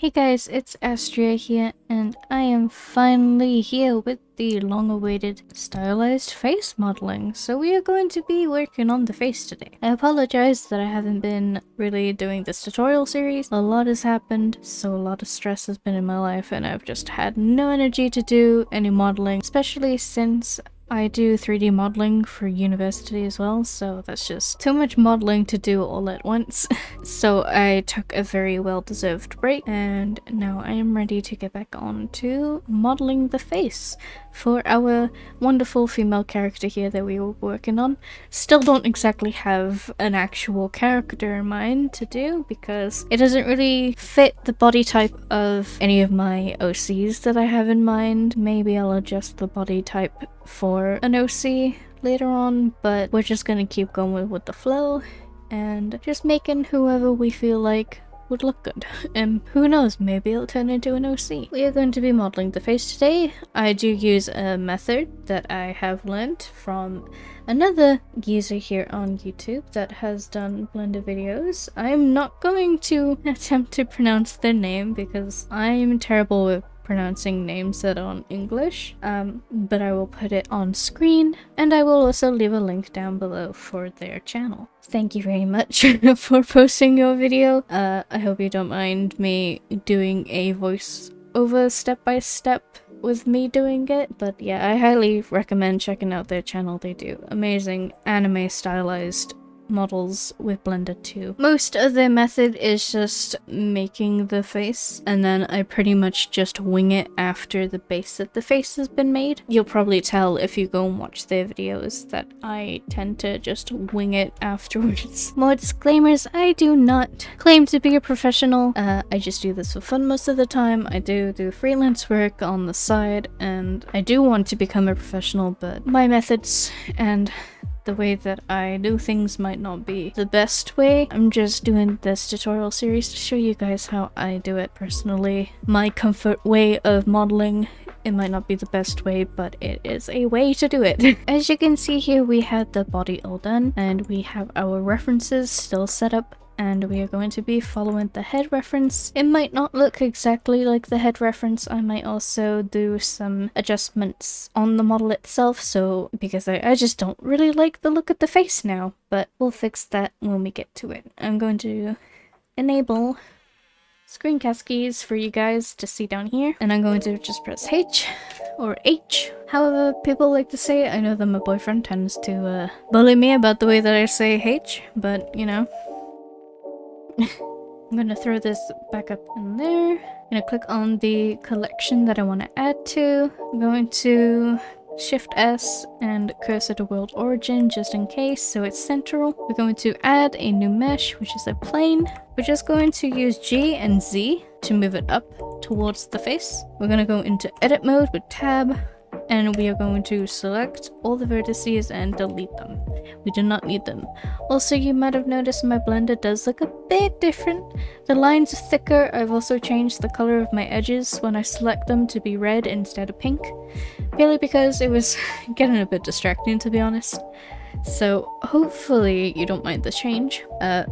Hey guys, it's Astria here, and I am finally here with the long-awaited stylized face modeling. So we are going to be working on the face today. I apologize that I haven't been really doing this tutorial series. A lot has happened, so a lot of stress has been in my life, and I've just had no energy to do any modeling, especially since I do 3D modeling for university as well, so that's just too much modeling to do all at once. So I took a very well-deserved break, and now I am ready to get back on to modeling the face for our wonderful female character here that we were working on. Still don't exactly have an actual character in mind to do because it doesn't really fit the body type of any of my OCs that I have in mind. Maybe I'll adjust the body type for an OC later on, but we're just gonna keep going with the flow and just making whoever we feel like would look good. And who knows, maybe it'll turn into an OC. We are going to be modeling the face today. I do use a method that I have learned from another user here on YouTube that has done Blender videos. I'm not going to attempt to pronounce their name because I'm terrible with pronouncing names that aren't English, but I will put it on screen, and I will also leave a link down below for their channel. Thank you very much for posting your video. I hope you don't mind me doing a voice over step-by-step with me doing it, but yeah, I highly recommend checking out their channel. They do amazing anime stylized models with Blender too. Most of their method is just making the face, and then I pretty much just wing it after the base of the face has been made. You'll probably tell if you go and watch their videos that I tend to just wing it afterwards. More disclaimers, I do not claim to be a professional. I just do this for fun most of the time. I do freelance work on the side, and I do want to become a professional, but my methods and the way that I do things might not be the best way. I'm just doing this tutorial series to show you guys how I do it personally. My comfort way of modeling, it might not be the best way, but it is a way to do it. As you can see here, we had the body all done, and we have our references still set up, and we are going to be following the head reference. It might not look exactly like the head reference. I might also do some adjustments on the model itself, so because I just don't really like the look of the face now, but we'll fix that when we get to it. I'm going to enable screencast keys for you guys to see down here, and I'm going to just press H or H, however people like to say it. I know that my boyfriend tends to bully me about the way that I say H, but you know. I'm gonna throw this back up in there. I'm gonna click on the collection that I want to add to. I'm going to Shift S and cursor to world origin just in case so it's central. We're going to add a new mesh, which is a plane. We're just going to use G and Z to move it up towards the face. We're gonna go into edit mode with tab, and we are going to select all the vertices and delete them. We do not need them. Also, you might have noticed my blender does look a bit different. The lines are thicker. I've also changed the color of my edges when I select them to be red instead of pink, purely because it was getting a bit distracting, to be honest. So hopefully you don't mind the change.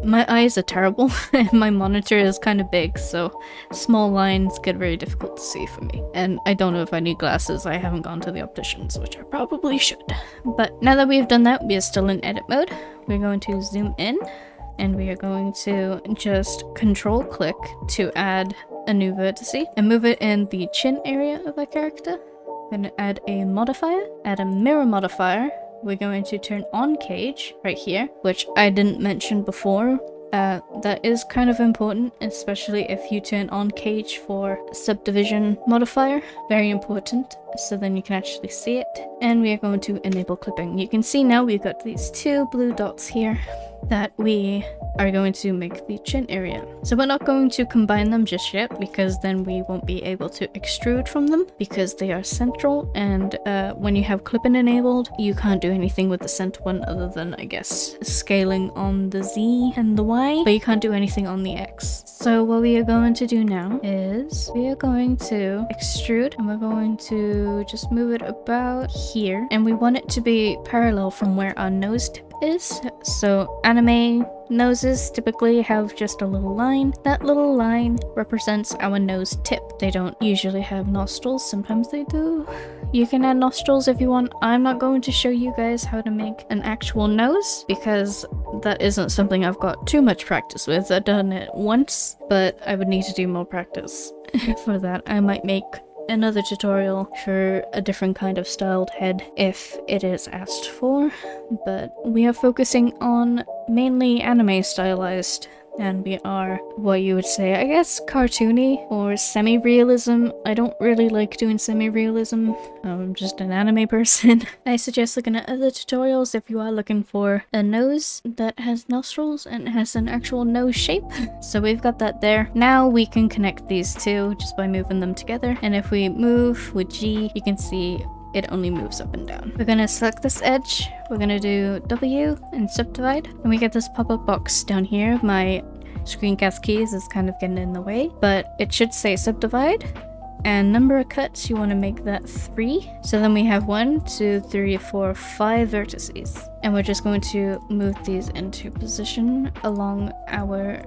My eyes are terrible and my monitor is kind of big, so small lines get very difficult to see for me. And I don't know if I need glasses. I haven't gone to the opticians, which I probably should. But now that we've done that, we are still in edit mode. We're going to zoom in, and we are going to just control click to add a new vertice and move it in the chin area of our character. We're going to add a modifier, add a mirror modifier. We're going to turn on cage right here, which I didn't mention before. That is kind of important, especially if you turn on cage for subdivision modifier. Very important, so then you can actually see it. And we are going to enable clipping. You can see now we've got these two blue dots here that we are going to make the chin area. So we're not going to combine them just yet, because then we won't be able to extrude from them because they are central, and when you have clipping enabled, you can't do anything with the center one other than, I guess, scaling on the Z and the Y, but you can't do anything on the X. So what we are going to do now is we are going to extrude, and we're going to just move it about here, and we want it to be parallel from where our nose tip is. So anime Noses typically have just a little line. That little line represents our nose tip. They don't usually have nostrils, sometimes they do. You can add nostrils if you want. I'm not going to show you guys how to make an actual nose because that isn't something I've got too much practice with. I've done it once, but I would need to do more practice. For that, I might make another tutorial for a different kind of styled head if it is asked for, but we are focusing on mainly anime stylized, and we are what you would say, I guess, cartoony or semi-realism. I don't really like doing semi-realism. I'm just an anime person. I suggest looking at other tutorials if you are looking for a nose that has nostrils and has an actual nose shape. So we've got that there. Now we can connect these two just by moving them together. And if we move with G, you can see it only moves up and down. We're gonna select this edge, we're gonna do W and subdivide, and we get this pop-up box down here. My screencast keys is kind of getting in the way, but it should say subdivide. And number of cuts, you want to make that 3. So then we have 1, 2, 3, 4, 5 vertices. And we're just going to move these into position along our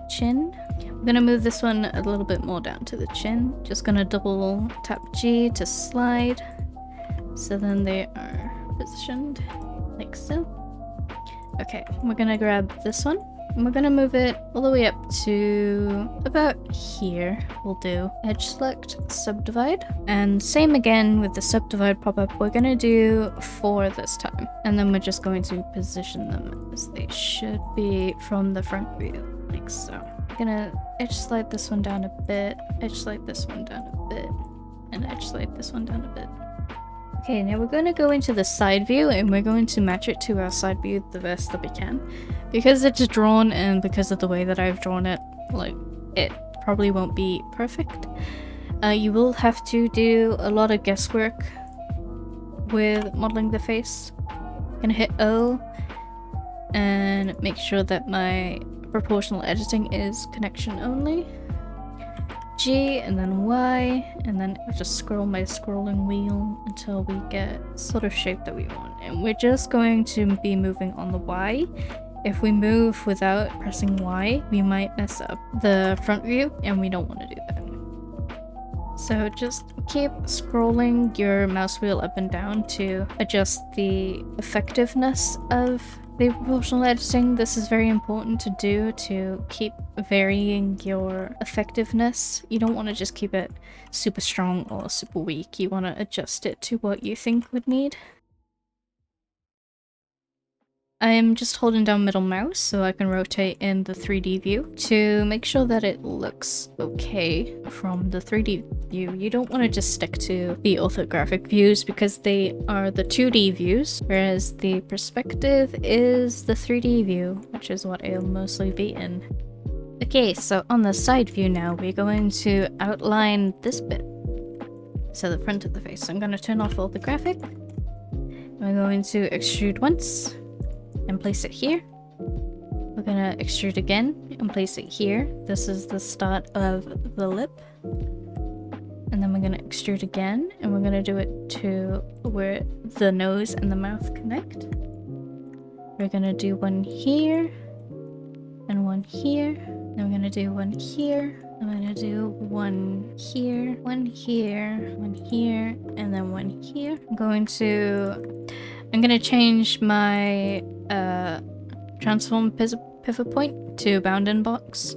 chin. I'm gonna move this one a little bit more down to the chin. Just gonna double tap G to slide. So then they are positioned like so. Okay, we're gonna grab this one and we're gonna move it all the way up to about here. We'll do edge select, subdivide, and same again with the subdivide pop-up. We're gonna do 4 this time, and then we're just going to position them as they should be from the front view, like so. I'm gonna edge slide this one down a bit, edge slide this one down a bit, and edge slide this one down a bit. Okay, now we're going to go into the side view and we're going to match it to our side view the best that we can. Because it's drawn and because of the way that I've drawn it, like, it probably won't be perfect. You will have to do a lot of guesswork with modeling the face. I'm gonna hit O and make sure that my proportional editing is connection only. G and then Y, and then I just scroll my scrolling wheel until we get sort of shape that we want. And we're just going to be moving on the Y. If we move without pressing Y, we might mess up the front view, and we don't want to do that. So just keep scrolling your mouse wheel up and down to adjust the effectiveness of the proportional editing. This is very important to do to keep varying your effectiveness. You don't want to just keep it super strong or super weak. You want to adjust it to what you think would need. I'm just holding down middle mouse so I can rotate in the 3D view to make sure that it looks okay from the 3D view. You don't want to just stick to the orthographic views because they are the 2D views, whereas the perspective is the 3D view, which is what I'll mostly be in. Okay, so on the side view now, we're going to outline this bit. So the front of the face. So I'm going to turn off all the graphic. I'm going to extrude once and place it here. We're gonna extrude again and place it here. This is the start of the lip. And then we're gonna extrude again and we're gonna do it to where the nose and the mouth connect. We're gonna do one here and one here. Then we're gonna do one here. I'm gonna do one here, one here, one here, and then one here. I'm gonna change my transform pivot point to bounding box,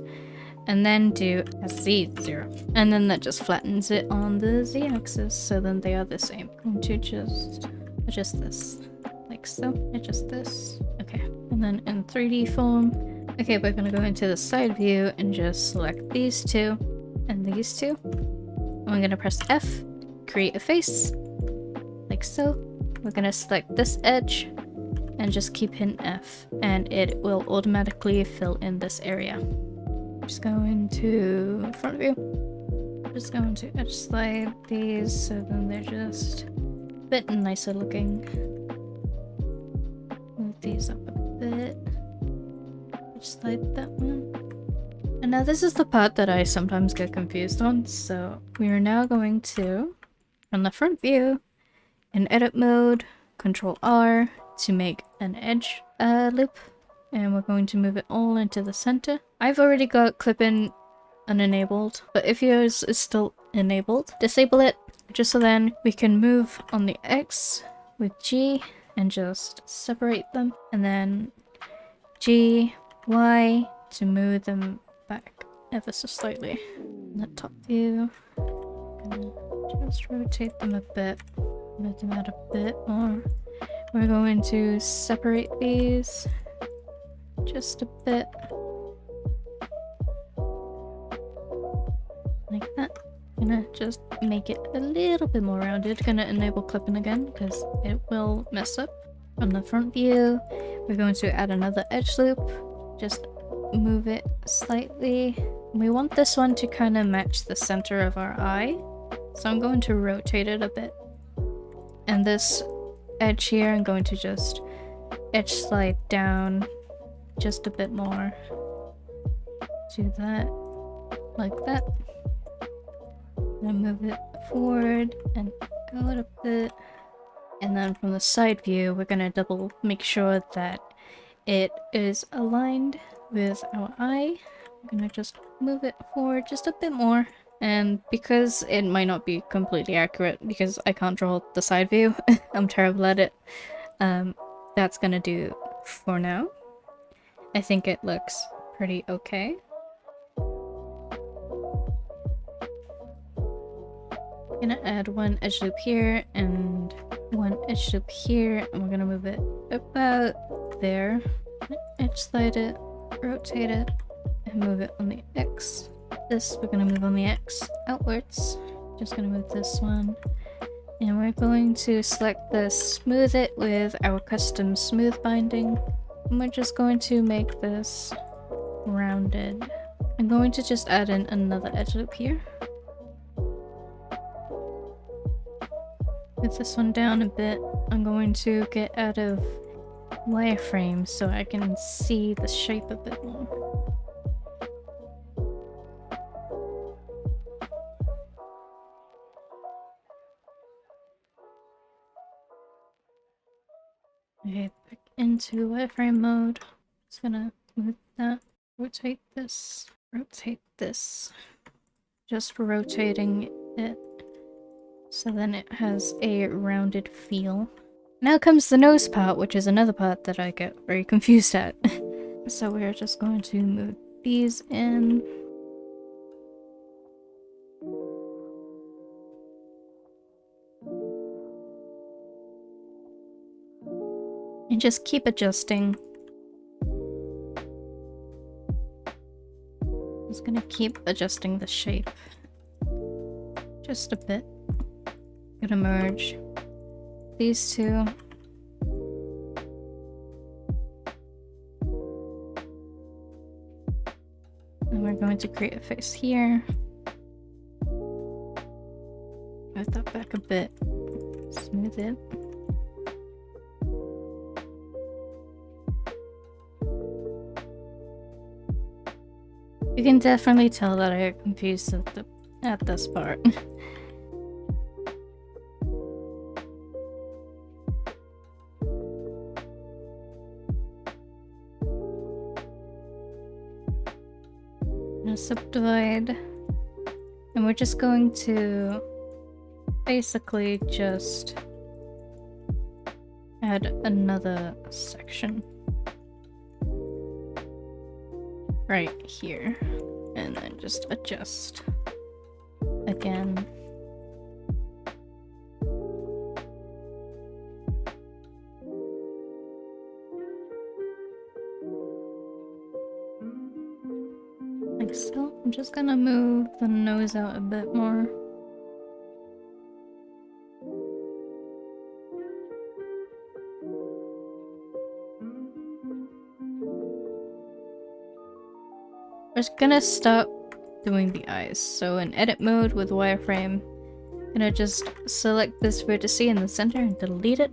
and then do a Z0, and then that just flattens it on the Z-axis, so then they are the same. I'm going to just adjust this, like so, adjust this, okay, and then in 3D form, okay, we're gonna go into the side view and just select these two, and these two, and we're gonna press F, create a face, like so. We're gonna select this edge and just keep hitting F, and it will automatically fill in this area. Just going to front view. Just going to edge slide these so then they're just a bit nicer looking. Move these up a bit. Edge slide that one. And now this is the part that I sometimes get confused on, so we are now going to, on the front view, in edit mode, Control R to make an edge loop, and we're going to move it all into the center. I've already got clip-in unenabled, but if yours is still enabled, disable it, just so then we can move on the X with G and just separate them, and then G, Y to move them back ever so slightly. In the top view, just rotate them a bit, move them out a bit more. We're going to separate these just a bit, like that. Gonna just make it a little bit more rounded. Gonna enable clipping again because it will mess up. On the front view, we're going to add another edge loop. Just move it slightly. We want this one to kind of match the center of our eye, so I'm going to rotate it a bit. And this edge here, I'm going to just edge slide down just a bit more. Do that, like that. Then move it forward and out a bit. And then from the side view, we're gonna make sure that it is aligned with our eye. I'm gonna just move it forward just a bit more. And because it might not be completely accurate, because I can't draw the side view, I'm terrible at it, that's gonna do for now. I think it looks pretty okay. I'm gonna add one edge loop here and one edge loop here, and we're gonna move it about there. Edge slide it, rotate it, and move it on the X. This we're gonna move on the X outwards. Just gonna move this one. And we're going to select this, smooth it with our custom smooth binding. And we're just going to make this rounded. I'm going to just add in another edge loop here. Move this one down a bit. I'm going to get out of wireframe so I can see the shape a bit more. Okay, back into wireframe mode. Just gonna move that, rotate this, just rotating it so then it has a rounded feel. Now comes the nose part, which is another part that I get very confused at. So we're just going to move these in. And just keep adjusting. Just gonna keep adjusting the shape. Just a bit. Gonna merge these two. And we're going to create a face here. Move that back a bit. Smooth it. You can definitely tell that I get confused at this part. Now subdivide, and we're just going to basically just add another section right here, and then just adjust again. Like so. I'm just gonna move the nose out a bit more. We're just gonna stop doing the eyes. So in edit mode with wireframe, I'm gonna just select this vertex in the center and delete it.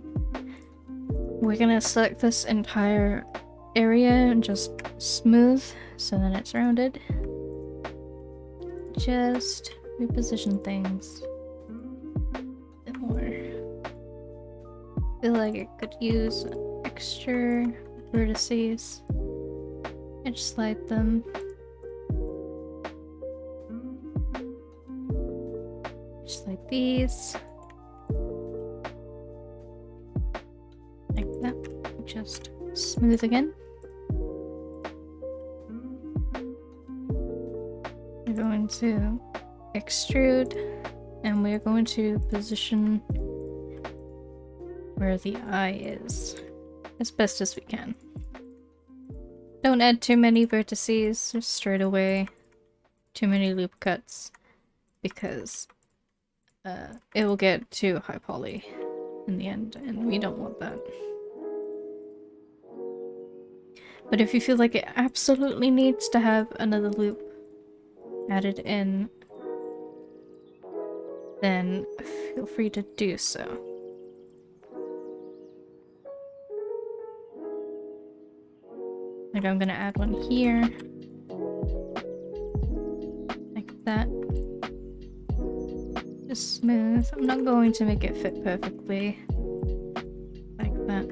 We're gonna select this entire area and just smooth so then it's rounded. Just reposition things a bit more. Feel like it could use extra vertices. edge slide them. Just like these. Like that. Just smooth again. We're going to extrude, and we're going to position where the eye is as best as we can. Don't add too many vertices just straight away, too many loop cuts, because it will get too high poly in the end, and we don't want that. But if you feel like it absolutely needs to have another loop added in, then feel free to do so. Like I'm gonna add one here. Like that. Just smooth. I'm not going to make it fit perfectly. Like that.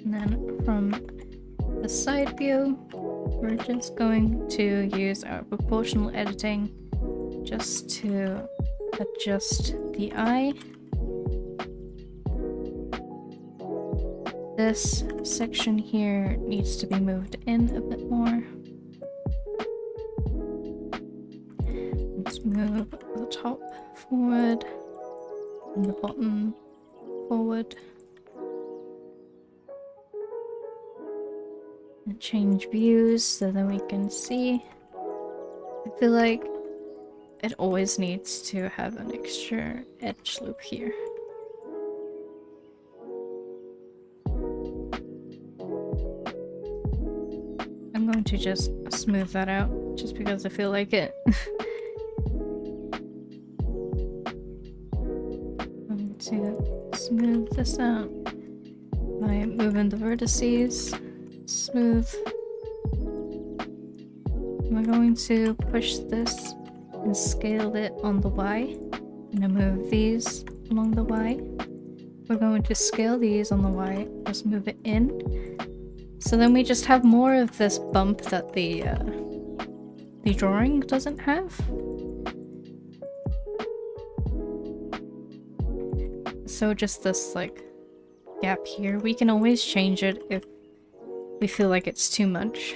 And then from the side view, we're just going to use our proportional editing just to adjust the eye. This section here needs to be moved in a bit more. Let's move the top forward and the bottom forward. And change views so that we can see. I feel like it always needs to have an extra edge loop here. I'm going to just smooth that out, just because I feel like it. I'm going to smooth this out by moving the vertices. Smooth. We're going to push this and scale it on the Y. I'm gonna move these along the Y. We're going to scale these on the Y, just move it in. So then we just have more of this bump that the drawing doesn't have. So just this like gap here, we can always change it if we feel like it's too much.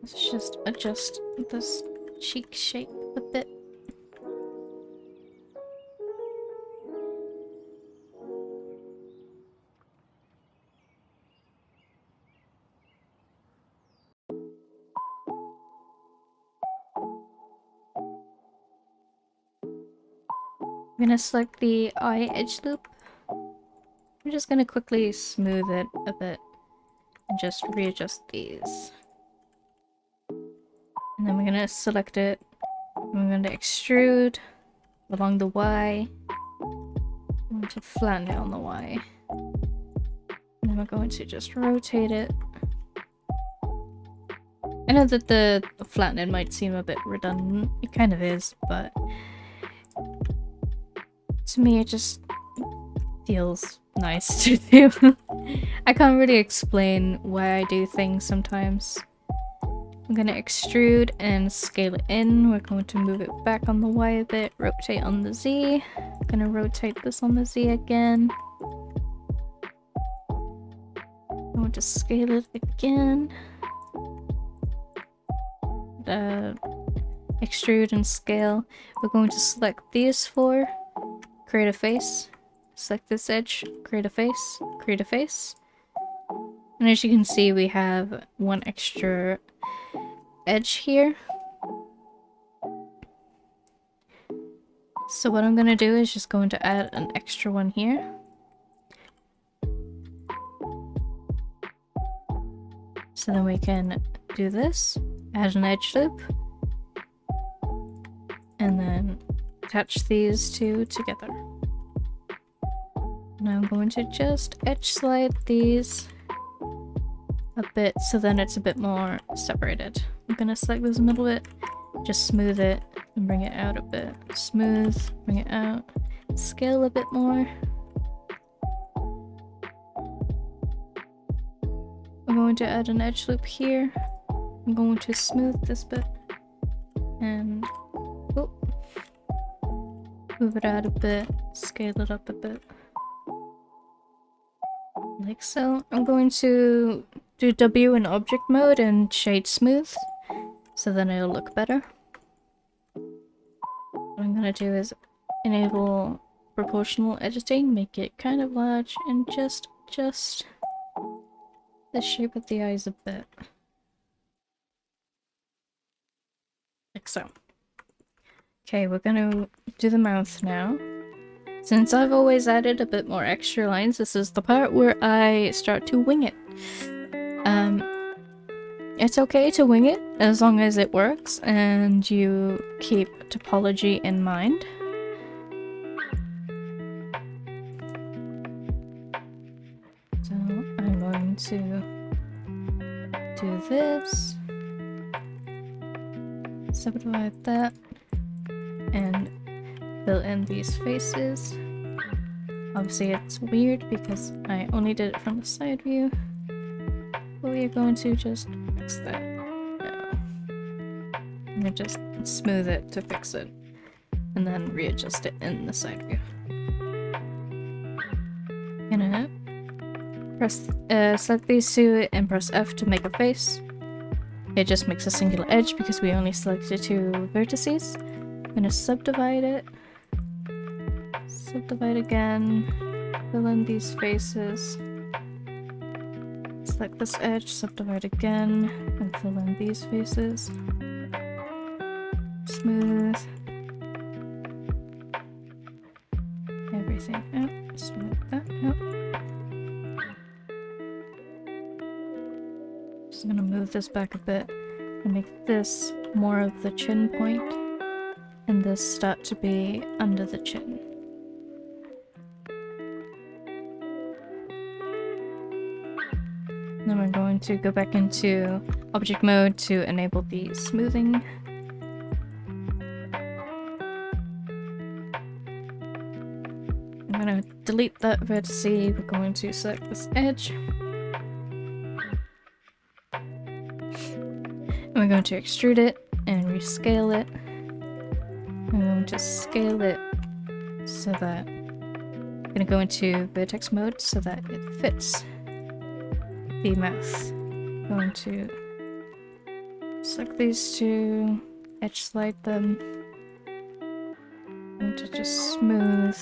Let's just adjust this cheek shape a bit. I'm gonna select the eye edge loop. I'm just gonna quickly smooth it a bit and just readjust these. And then we're gonna select it. And we're gonna extrude along the Y. I'm going to flatten it on the Y. And then we're going to just rotate it. I know that the flattening might seem a bit redundant. It kind of is, but to me it just feels nice to do. I can't really explain why I do things sometimes. I'm gonna extrude and scale it in. We're going to move it back on the Y a bit, rotate on the Z. I'm gonna rotate this on the Z again. I'm going to scale it again. Extrude and scale. We're going to select these four, create a face. Select this edge, create a face, create a face. And as you can see, we have one extra edge here. So what I'm gonna do is just going to add an extra one here. So then we can do this, add an edge loop, and then attach these two together. Now I'm going to just edge slide these a bit so then it's a bit more separated. I'm gonna select this middle bit, just smooth it and bring it out a bit. Smooth, bring it out, scale a bit more. I'm going to add an edge loop here. I'm going to smooth this bit and move it out a bit, scale it up a bit. Like so. I'm going to do W in object mode and shade smooth, so then it'll look better. What I'm gonna do is enable proportional editing, make it kind of large, and just adjust the shape of the eyes a bit. Like so. Okay, we're gonna do the mouth now. Since I've always added a bit more extra lines, this is the part where I start to wing it. It's okay to wing it as long as it works and you keep topology in mind. So I'm going to do this, subdivide that, and fill in these faces. Obviously it's weird because I only did it from the side view, but we are going to just fix that now. I'm gonna just smooth it to fix it, and then readjust it in the side view. Gonna press select these two and press F to make a face. It just makes a singular edge because we only selected two vertices. I'm gonna subdivide it. Subdivide again. Fill in these faces. Select this edge, subdivide again, and fill in these faces. Smooth. Everything out. Smooth that out. Just gonna move this back a bit and make this more of the chin point, and this start to be under the chin. Then we're going to go back into object mode to enable the smoothing. I'm gonna delete that vertex. We're going to select this edge. And we're going to extrude it and rescale it. I'm going to scale it so that I'm gonna go into vertex mode so that it fits the mouth. Going to select these two, edge slide them. Going to just smooth.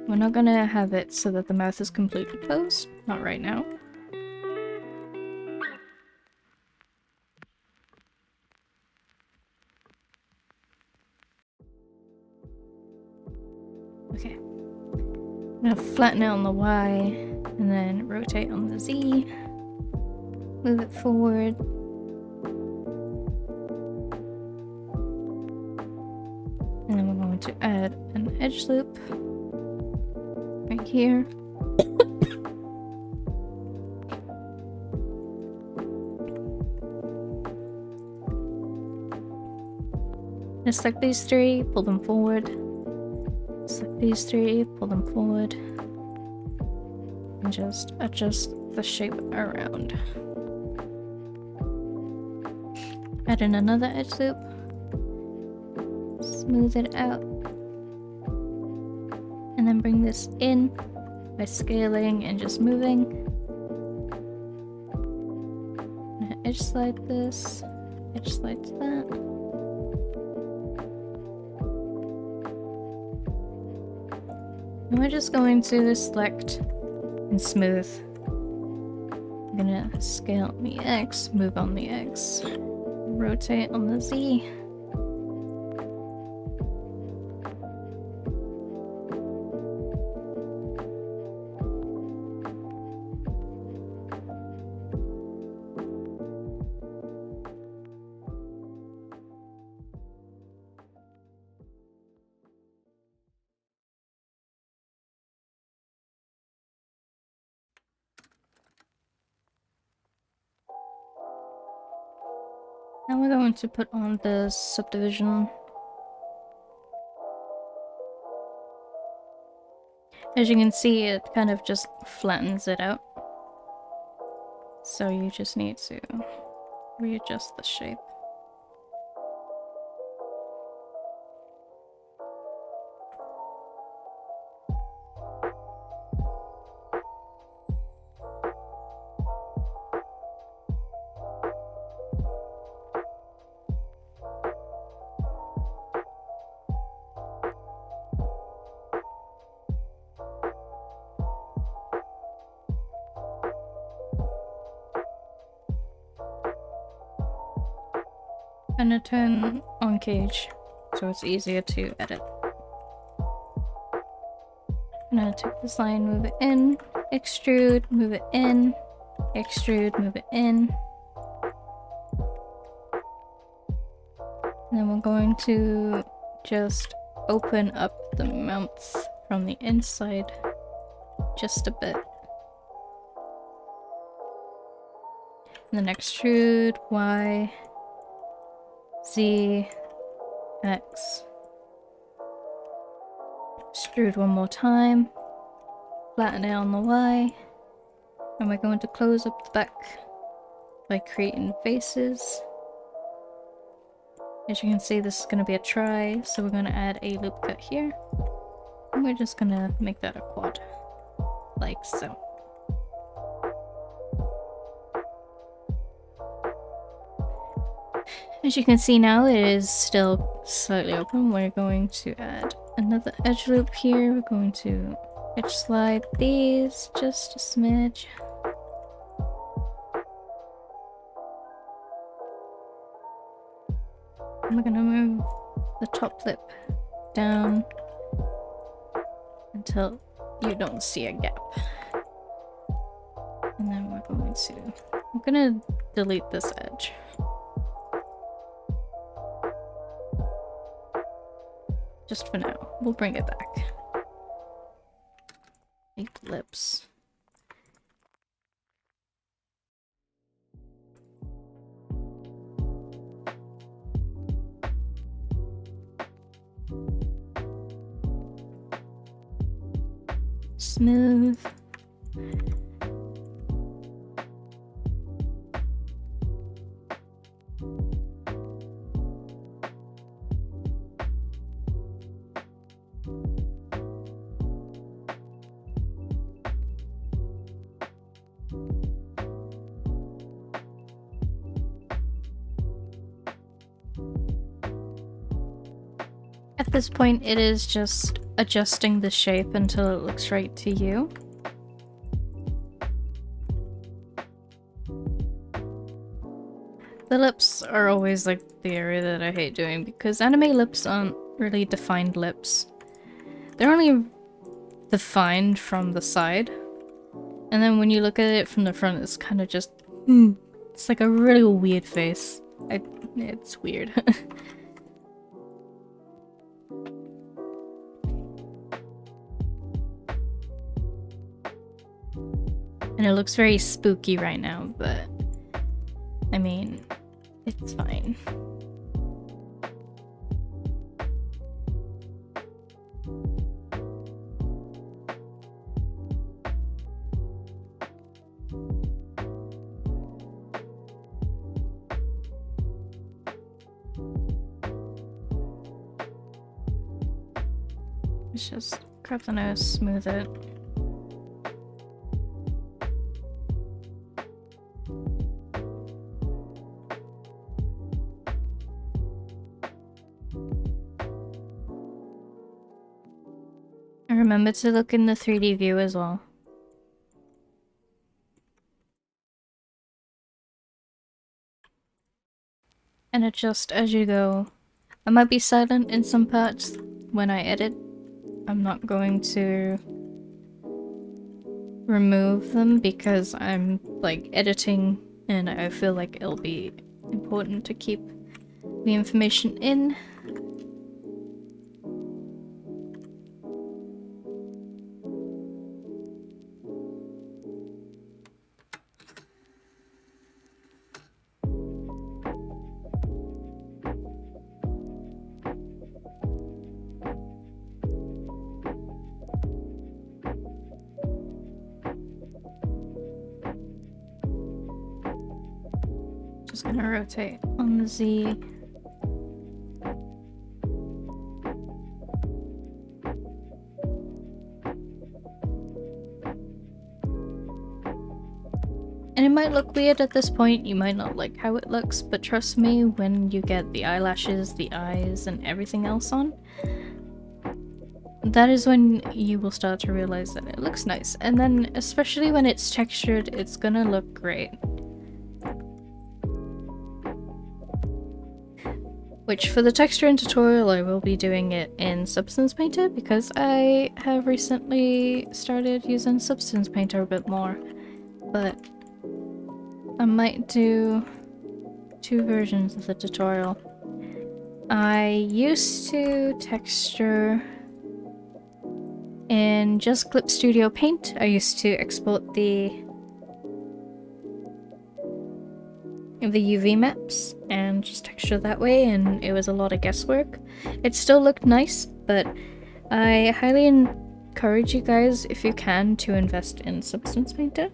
We're not gonna have it so that the mouth is completely closed, not right now. Okay. I'm gonna flatten it on the Y and then rotate on the Z. Move it forward. And then we're going to add an edge loop right here. Just select these three, pull them forward. Select these three, pull them forward. And just adjust the shape around. Add in another edge loop. Smooth it out. And then bring this in by scaling and just moving. I'm gonna edge slide this, edge slide that. And we're just going to select and smooth. I'm gonna scale on the X, move on the X, rotate on the Z. Now we're going to put on the subdivision. As you can see, it kind of just flattens it out. So you just need to readjust the shape. I'm gonna turn on cage so it's easier to edit. I'm gonna take this line, move it in, extrude, move it in, extrude, move it in. And then we're going to just open up the mouth from the inside just a bit. And then extrude, Y, Z, X. Extrude one more time. Flatten it on the Y. And we're going to close up the back by creating faces. As you can see, this is going to be a try, so we're going to add a loop cut here. And we're just going to make that a quad, like so. As you can see now, it is still slightly open. We're going to add another edge loop here. We're going to edge slide these just a smidge. And we're going to move the top lip down until you don't see a gap. And then we're going to delete this edge. Just for now. We'll bring it back. Make lips. Smooth. At this point, it is just adjusting the shape until it looks right to you. The lips are always like the area that I hate doing because anime lips aren't really defined lips. They're only defined from the side. And then when you look at it from the front, it's kind of just... It's like a really weird face. It's weird. And it looks very spooky right now, but... I mean, it's fine. Let's just grab the nose, smooth it. And remember to look in the 3D view as well. And adjust as you go. I might be silent in some parts when I edit. I'm not going to remove them because I'm like editing and I feel like it'll be important to keep the information in. just gonna rotate on the Z. And it might look weird at this point, you might not like how it looks, but trust me, when you get the eyelashes, the eyes, and everything else on, that is when you will start to realize that it looks nice. And then, especially when it's textured, it's gonna look great. Which, for the texturing tutorial, I will be doing it in Substance Painter, because I have recently started using Substance Painter a bit more. But I might do 2 versions of the tutorial. I used to texture in just Clip Studio Paint. I used to export the UV maps and just texture that way, and it was a lot of guesswork. It still looked nice, but I highly encourage you guys, if you can, to invest in Substance Painter.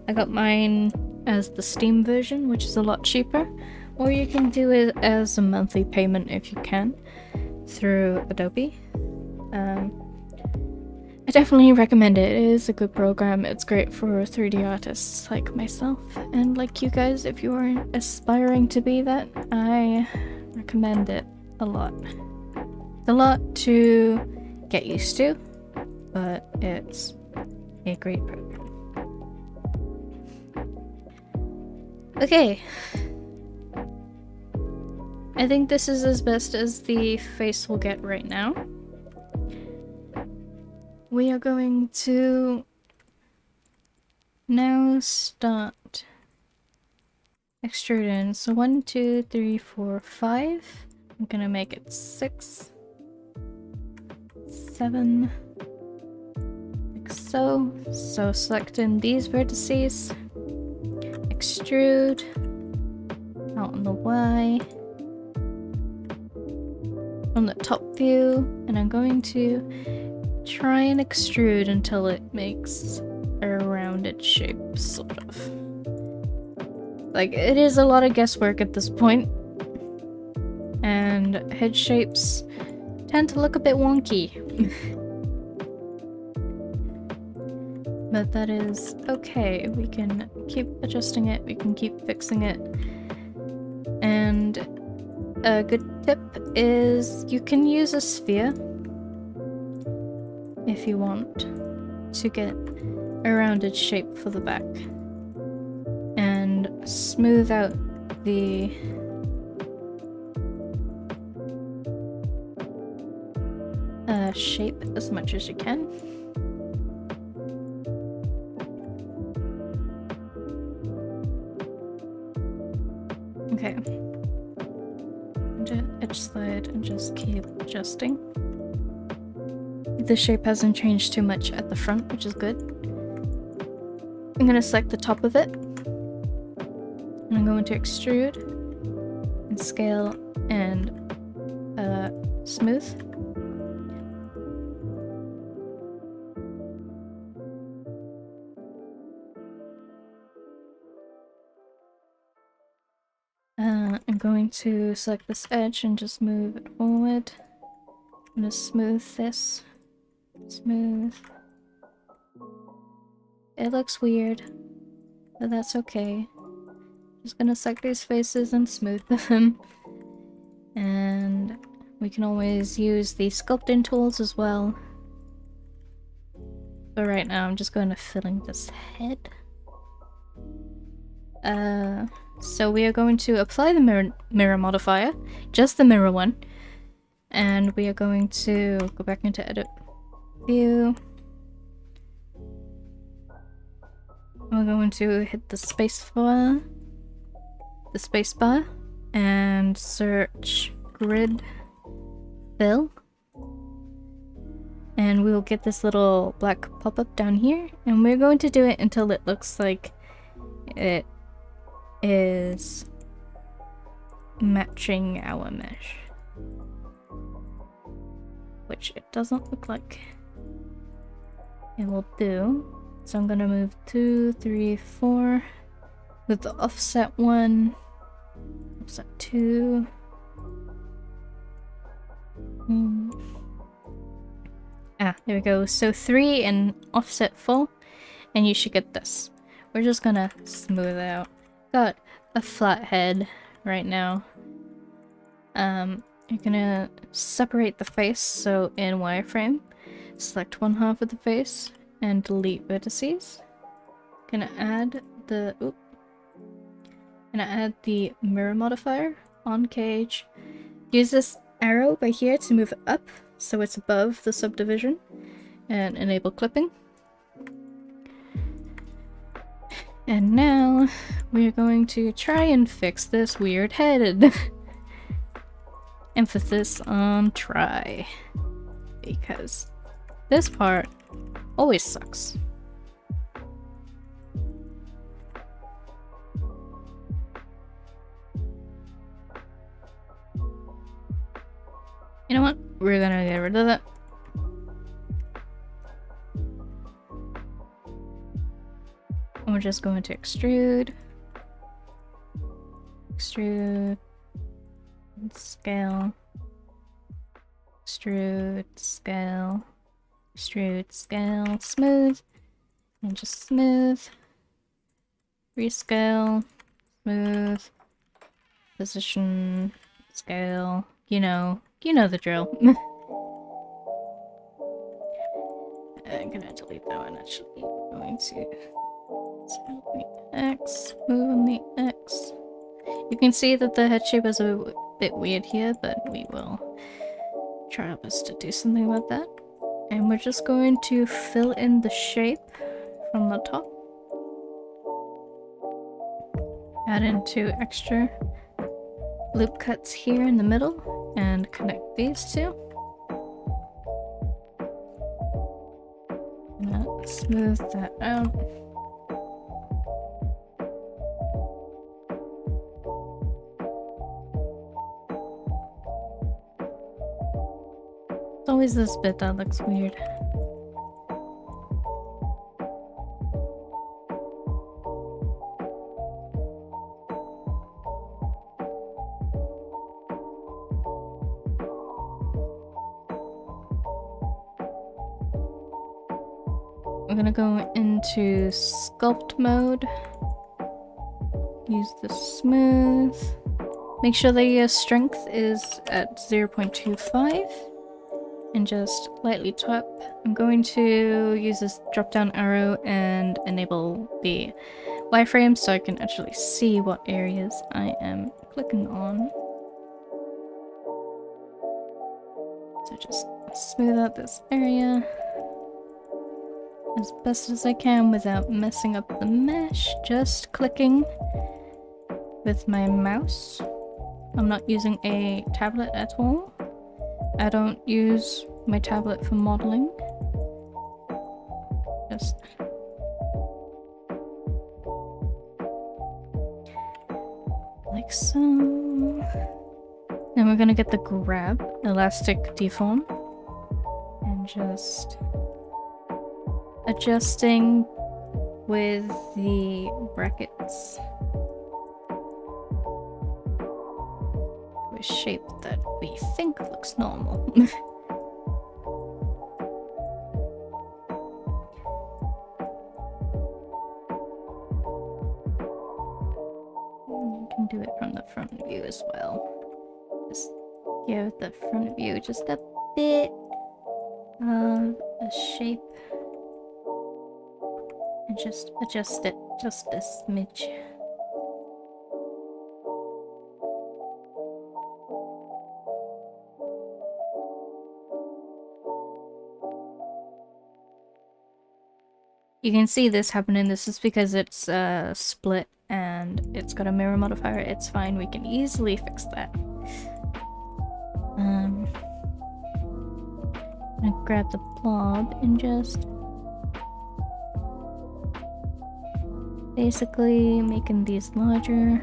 I got mine as the Steam version, which is a lot cheaper, or you can do it as a monthly payment if you can through Adobe. I definitely recommend it. It is a good program. It's great for 3D artists like myself and like you guys. If you are aspiring to be that, I recommend it a lot. It's a lot to get used to, but it's a great program. Okay. I think this is as best as the face will get right now. We are going to now start extruding. So 1, 2, 3, 4, 5. I'm gonna make it 6, 7, like so. So selecting these vertices, extrude out on the Y from the top view, and I'm going to try and extrude until it makes a rounded shape, sort of. Like, it is a lot of guesswork at this point, and head shapes tend to look a bit wonky. But that is okay. We can keep adjusting it, we can keep fixing it. And a good tip is you can use a sphere if you want to get a rounded shape for the back and smooth out the shape as much as you can. Okay. Edge slide and just keep adjusting. The shape hasn't changed too much at the front, which is good. I'm gonna select the top of it, and I'm going to extrude and scale and smooth. I'm going to select this edge and just move it forward. I'm gonna smooth this. Smooth. It looks weird, but that's okay. Just gonna select these faces and smooth them. And we can always use the sculpting tools as well. But right now I'm just going to fill in this head. So we are going to apply the mirror modifier, just the mirror one. And we are going to go back into edit view. We're going to hit the space bar, and search grid fill. And we will get this little black pop-up down here, and we're going to do it until it looks like it is matching our mesh. Which it doesn't look like it will do. So I'm gonna move 2, 3, 4 with the offset one Offset 2. Ah, there we go. So 3 and offset 4, and you should get this. We're just gonna smooth out. Got a flat head right now. You're gonna separate the face, so in wireframe, select one half of the face and delete vertices. Gonna add the mirror modifier on cage. Use this arrow by here to move it up so it's above the subdivision, and enable clipping. And now we're going to try and fix this weird head. Emphasis on try, because this part always sucks. You know what? We're gonna get rid of that. And we're just going to extrude, scale, extrude, scale, extrude, scale, smooth, and just smooth, rescale, smooth, position, scale, you know the drill. I'm gonna delete that one actually. I'm going to select the X, move on the X. You can see that the head shape is a bit weird here, but we will try our best to do something about that. And we're just going to fill in the shape from the top. Add in 2 extra loop cuts here in the middle and connect these two. Now smooth that out. It's always this bit that looks weird. I'm gonna go into sculpt mode. Use the smooth. Make sure the strength is at 0.25 and just lightly tap. I'm going to use this drop down arrow and enable the wireframe so I can actually see what areas I am clicking on. So just smooth out this area as best as I can without messing up the mesh, just clicking with my mouse. I'm not using a tablet at all. I don't use my tablet for modeling. Just like so. Then we're gonna get the grab elastic deform and just adjusting with the brackets to a shape that we think looks normal. You can do it from the front view as well. Just give the front view just a bit of a shape. And just adjust it just a smidge. You can see this happening. This is because it's split and it's got a mirror modifier. It's fine. We can easily fix that. I'm gonna grab the blob and just basically making these larger.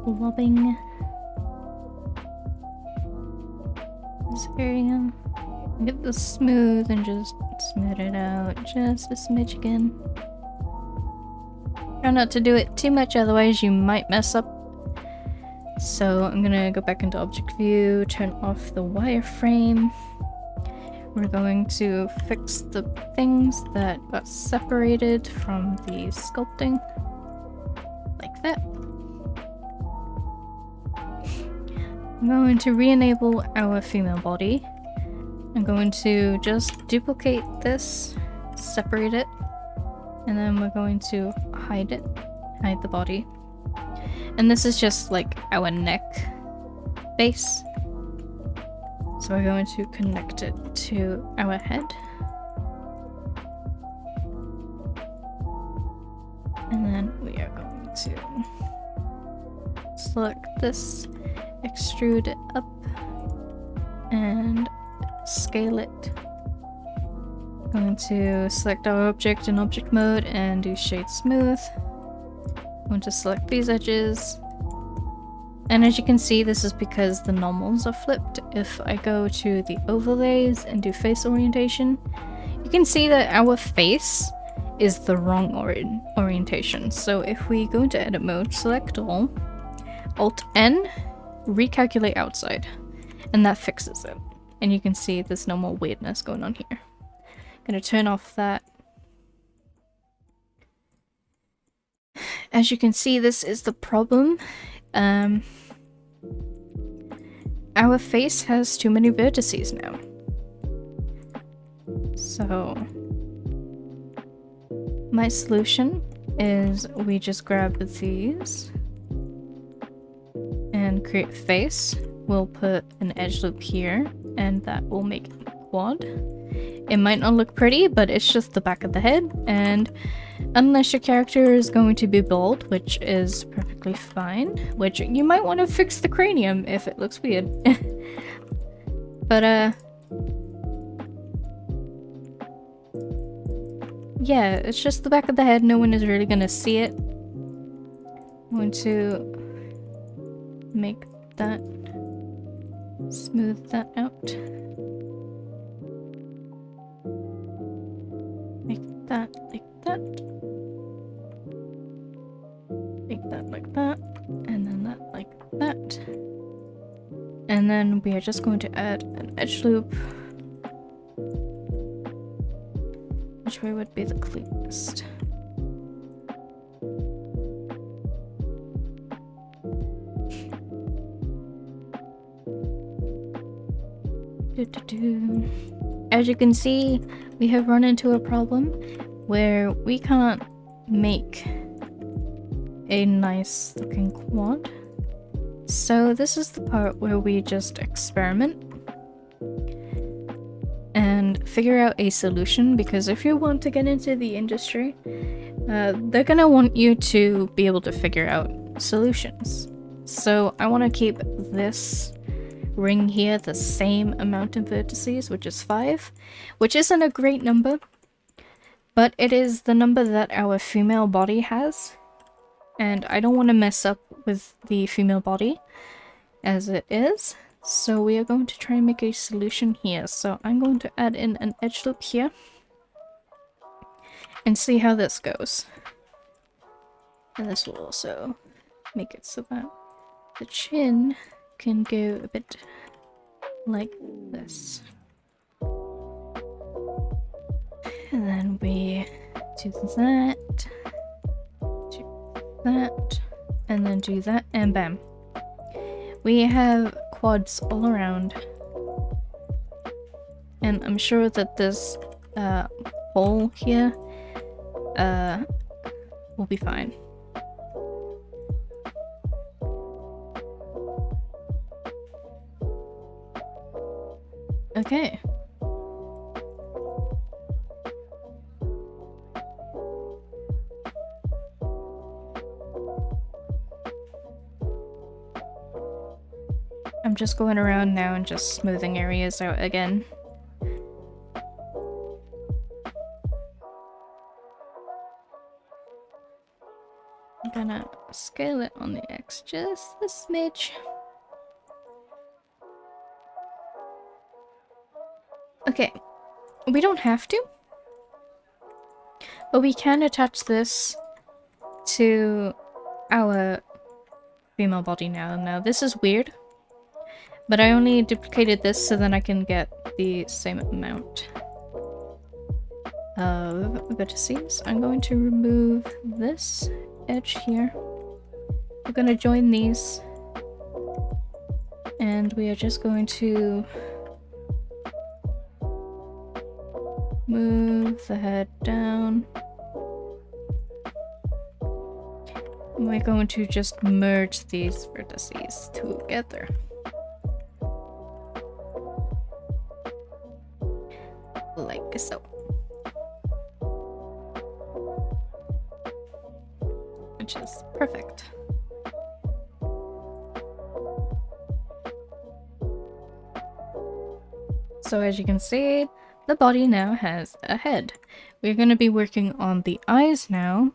Blobbing. area. Get this smooth and just smooth it out just a smidge again. Try not to do it too much, otherwise you might mess up. So I'm gonna go back into object view, turn off the wireframe. We're going to fix the things that got separated from the sculpting, like that. I'm going to re-enable our female body. I'm going to just duplicate this, separate it, and then we're going to hide it, hide the body. And this is just like our neck base. So we're going to connect it to our head. And then we are going to select this, extrude it up, and scale it. Going to select our object in object mode and do shade smooth. Going to select these edges. And as you can see, this is because the normals are flipped. If I go to the overlays and do face orientation, you can see that our face is the wrong orientation. So if we go into edit mode, select all, Alt N, recalculate outside, and that fixes it. And you can see there's no more weirdness going on here. Gonna turn off that. As you can see, this is the problem. Our face has too many vertices now. So my solution is we just grab these and create face. We'll put an edge loop here and that will make it quad. It might not look pretty, but it's just the back of the head, and unless your character is going to be bald, which is perfectly fine, which you might want to fix the cranium if it looks weird. But yeah, it's just the back of the head, no one is really gonna see it. I'm going to make that, smooth that out. That like that, make that like that, and then that like that, and then we are just going to add an edge loop. Which way would be the cleanest? As you can see, we have run into a problem where we can't make a nice looking quad. So this is the part where we just experiment and figure out a solution, because if you want to get into the industry, they're gonna want you to be able to figure out solutions. So I want to keep this ring here the same amount of vertices, which is 5, which isn't a great number, but it is the number that our female body has, and I don't want to mess up with the female body as it is, so we are going to try and make a solution here. So I'm going to add in an edge loop here and see how this goes, and this will also make it so that the chin can go a bit like this. And then we do that, and then do that, and bam. We have quads all around. And I'm sure that this hole here will be fine. Okay. I'm just going around now and just smoothing areas out again. I'm gonna scale it on the X just a smidge. Okay, we don't have to, but we can attach this to our female body now. Now, this is weird, but I only duplicated this so then I can get the same amount of vertices. I'm going to remove this edge here. We're going to join these, and we are just going to move the head down. We're going to just merge these vertices together. Like so. Which is perfect. So as you can see, the body now has a head. We're going to be working on the eyes now.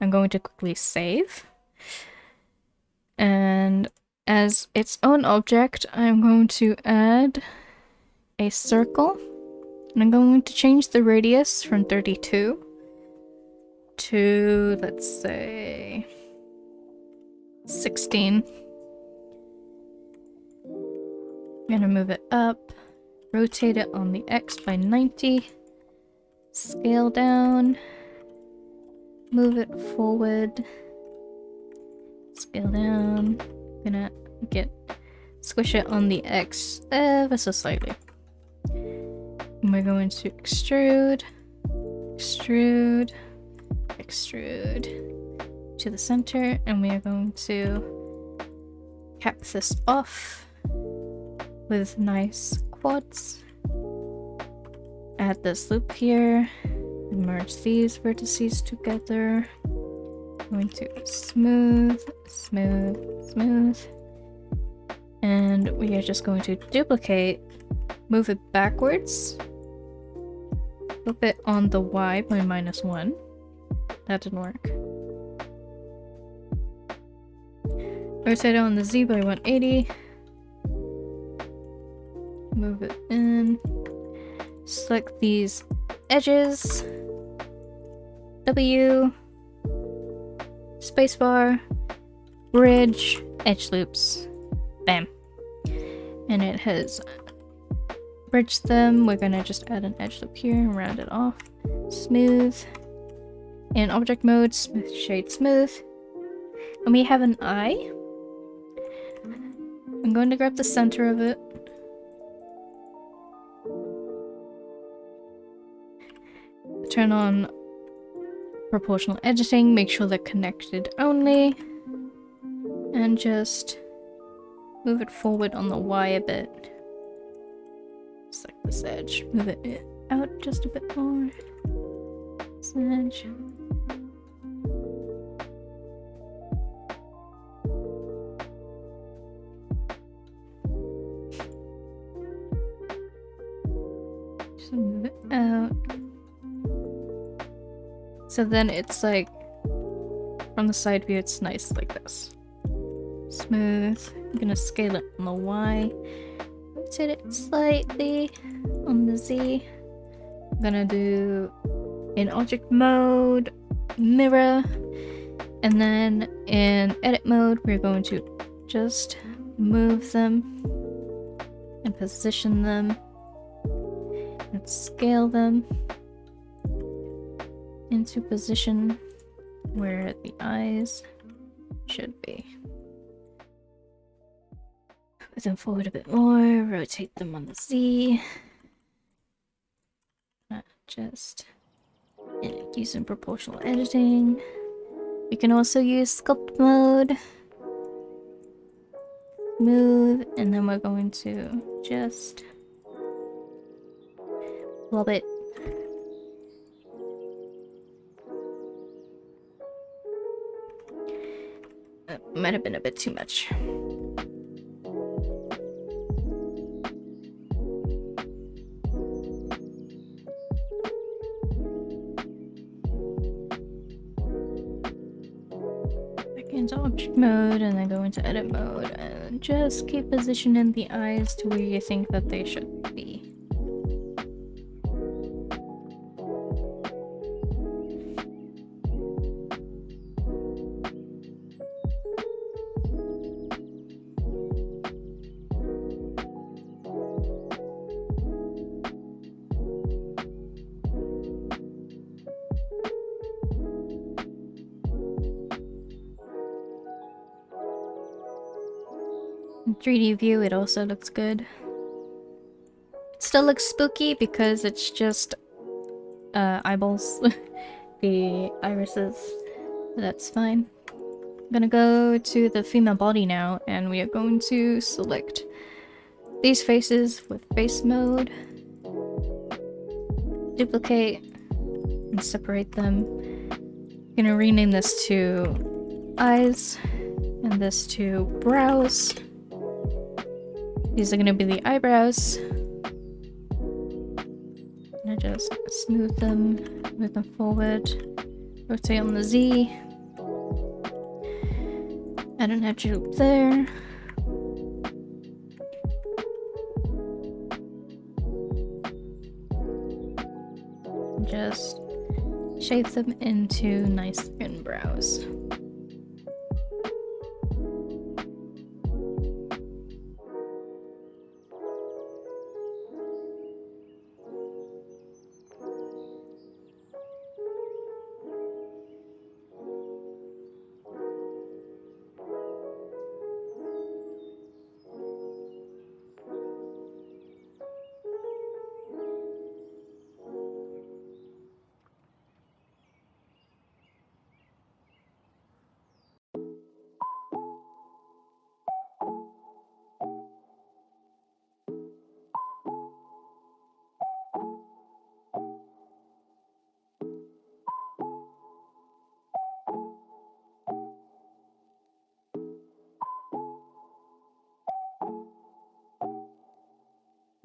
I'm going to quickly save. And as its own object, I'm going to add a circle. And I'm going to change the radius from 32 to, let's say, 16. I'm gonna move it up, rotate it on the X by 90, scale down, move it forward, scale down. I'm gonna squish it on the X ever so slightly. And we're going to extrude, extrude, extrude to the center, and we are going to cap this off with nice quads. Add this loop here, and merge these vertices together. I'm going to smooth, smooth, smooth. And we are just going to duplicate, move it backwards, flip it on the Y by -1. That didn't work. Rotate it on the Z by 180. Move it in. Select these edges. W. Spacebar. Bridge. Edge loops. Bam. And it has bridged them. We're gonna just add an edge loop here and round it off. Smooth. In object mode, smooth shade smooth. And we have an eye. I'm going to grab the center of it. Turn on proportional editing, make sure they're connected only. And just move it forward on the Y a bit. Select this edge, move it out just a bit more. This edge. Just move it out. So then it's like, from the side view, it's nice like this. Smooth. I'm gonna scale it on the Y. Rotate it slightly on the Z. I'm gonna do in object mode, mirror, and then in edit mode, we're going to just move them and position them and scale them into position where the eyes should be. Move them forward a bit more, rotate them on the Z. Just using proportional editing. We can also use sculpt mode. Smooth, and then we're going to just blob it. Might have been a bit too much. Into object mode and then go into edit mode and just keep positioning the eyes to where you think that they should be. In 3D view, it also looks good. It still looks spooky because it's just eyeballs, the irises. That's fine. I'm gonna go to the female body now, and we are going to select these faces with face mode, duplicate, and separate them. I'm gonna rename this to eyes, and this to brows. These are gonna be the eyebrows. I'm gonna just smooth them, move them forward, rotate on the Z. I don't have to loop there. Just shape them into nice thin brows.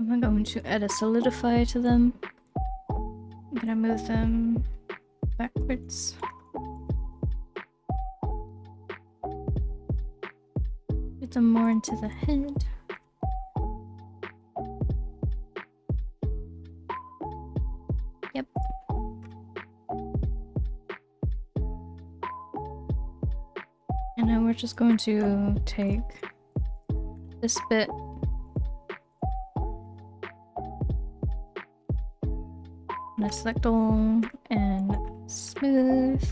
I'm going to add a solidifier to them. I'm gonna move them backwards. Get them more into the head. Yep. And now we're just going to take this bit and select all and smooth.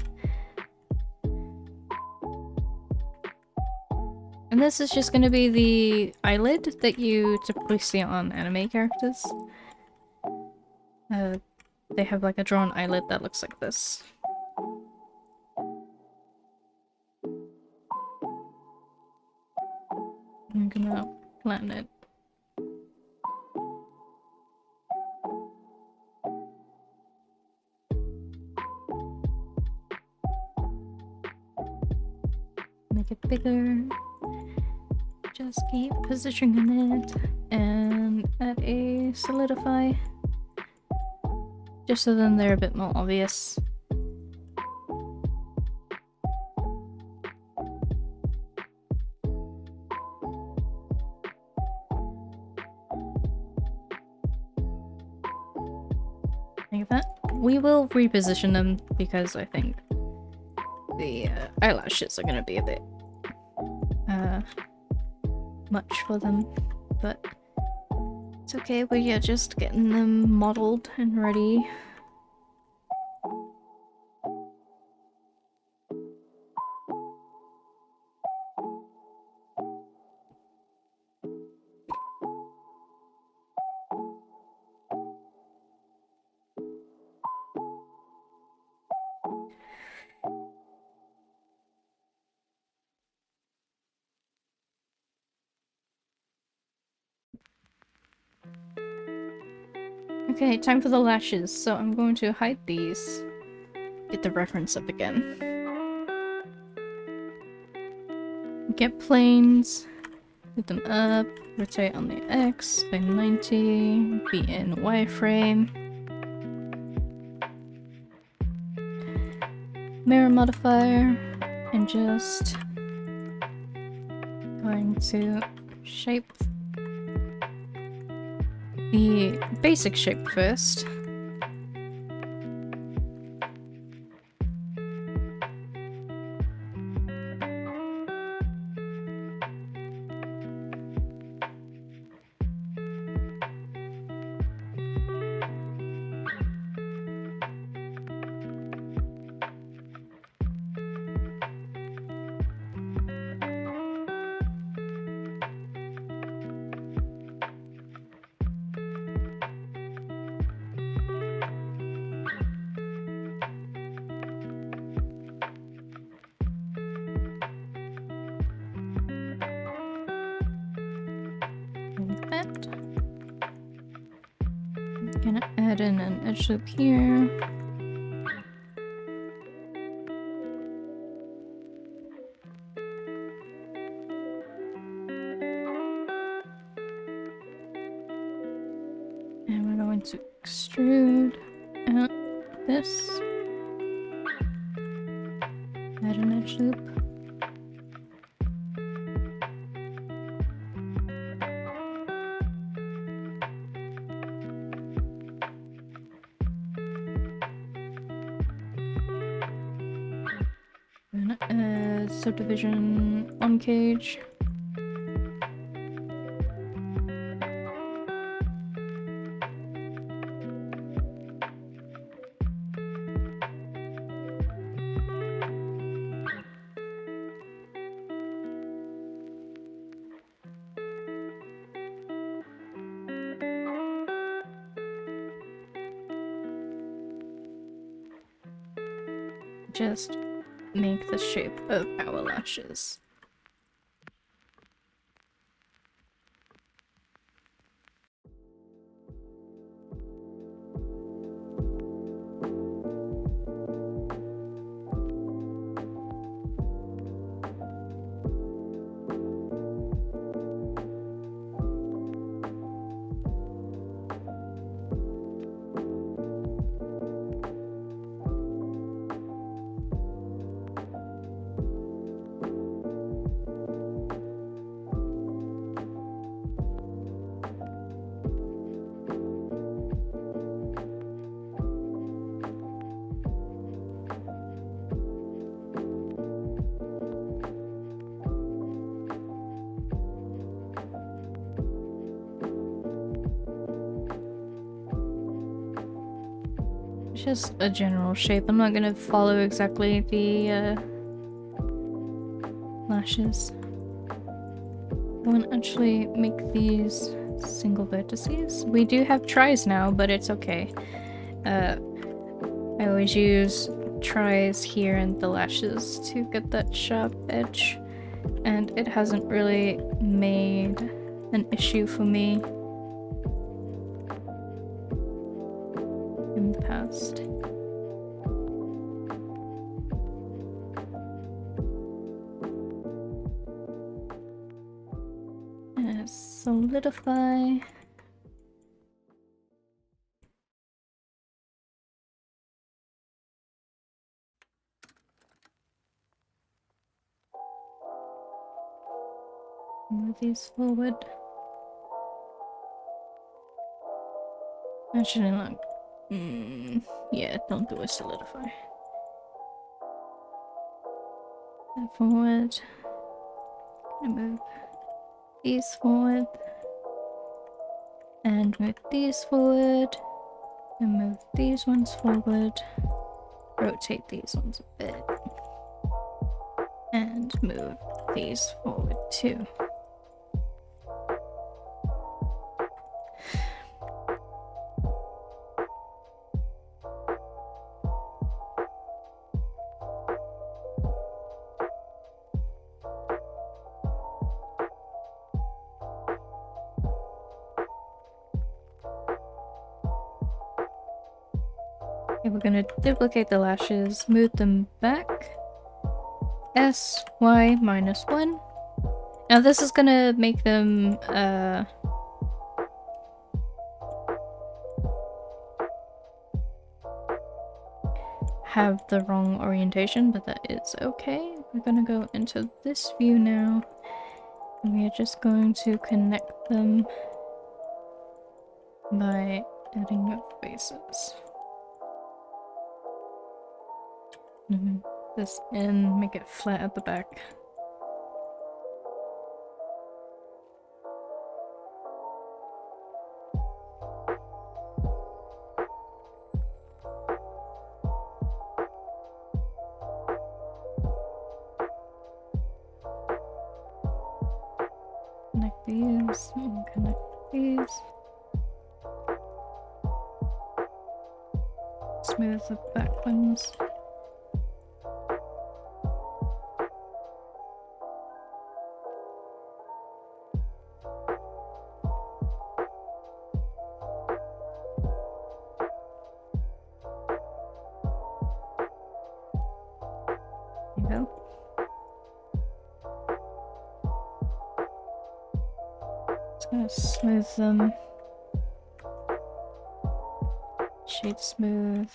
And this is just going to be the eyelid that you typically see on anime characters. They have like a drawn eyelid that looks like this. I'm gonna flatten it. Make it bigger. Just keep positioning it and add a solidify. Just so then they're a bit more obvious. Like that. We will reposition them because I think the eyelashes are gonna be a bit much for them, but it's okay. We are just getting them modeled and ready. Okay, time for the lashes. So I'm going to hide these. Get the reference up again. Get planes. Put them up. Rotate on the X by 90. Be in wireframe. Mirror modifier. And just going to shape the basic shape first. add in an edge loop here. And we're going to extrude out this. Add an edge loop. Subdivision on cage. Just make the shape of our lashes. Just a general shape. I'm not gonna follow exactly the lashes. I won't actually make these single vertices. We do have tries now, but it's okay. I always use tries here and the lashes to get that sharp edge, and it hasn't really made an issue for me in the past. Solidify. Move these forward. Actually, not. Yeah, don't do a solidify. And forward. And move these forward. And move these forward. And move these ones forward. Rotate these ones a bit. And move these forward too. Okay, we're gonna duplicate the lashes, move them back. S, Y, -1. Now this is gonna make them, have the wrong orientation, but that is okay. We're gonna go into this view now, and we are just going to connect them by adding your faces. This in, make it flat at the back. Connect these, and connect these. Smooth the back ones. we go. Just gonna smooth them. Shade smooth.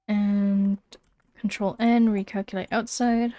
And Control N, recalculate outside.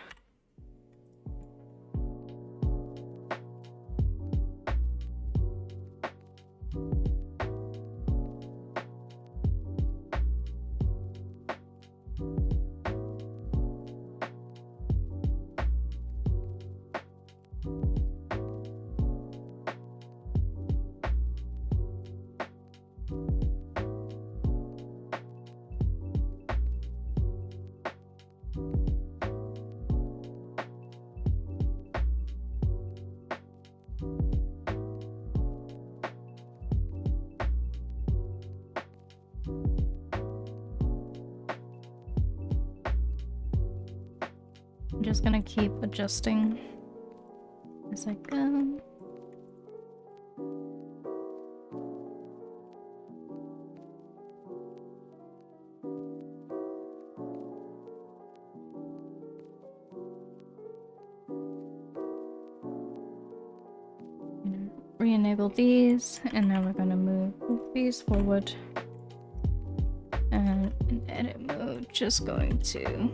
I'm just gonna keep adjusting as I go. Re-enable these, and now we're gonna move these forward. And in edit mode, just going to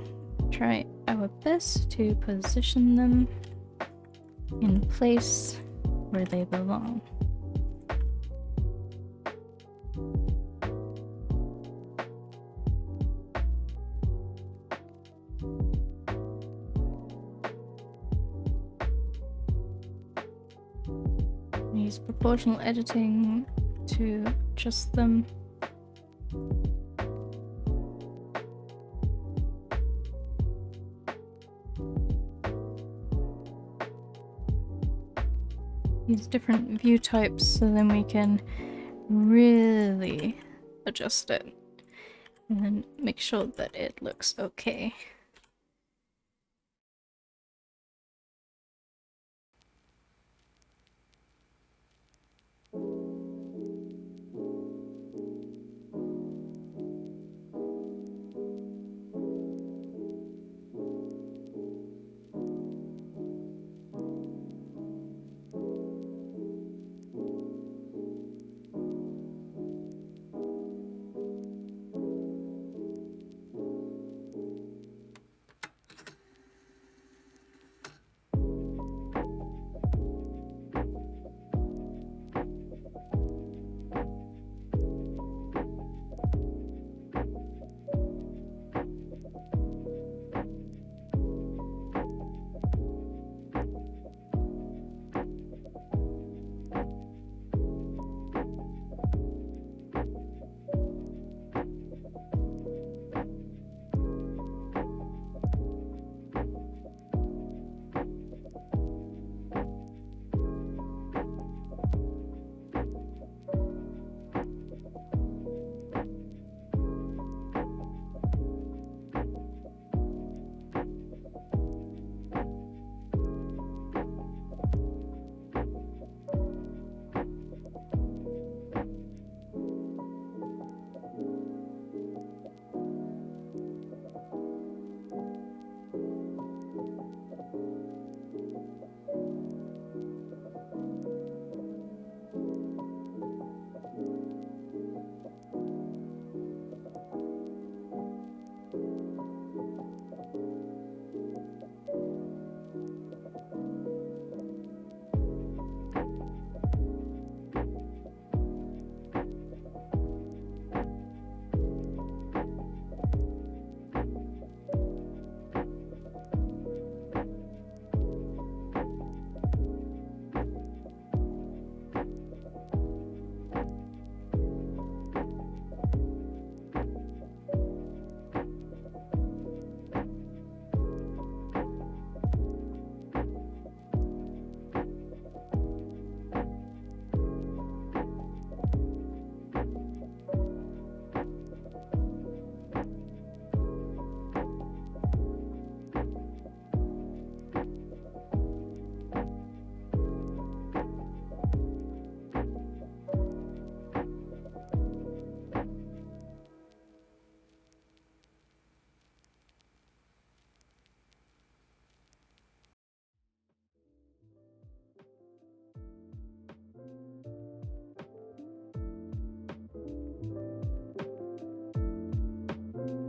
try our best to position them in place where they belong. Use proportional editing to adjust them. Use different view types so then we can really adjust it and then make sure that it looks okay.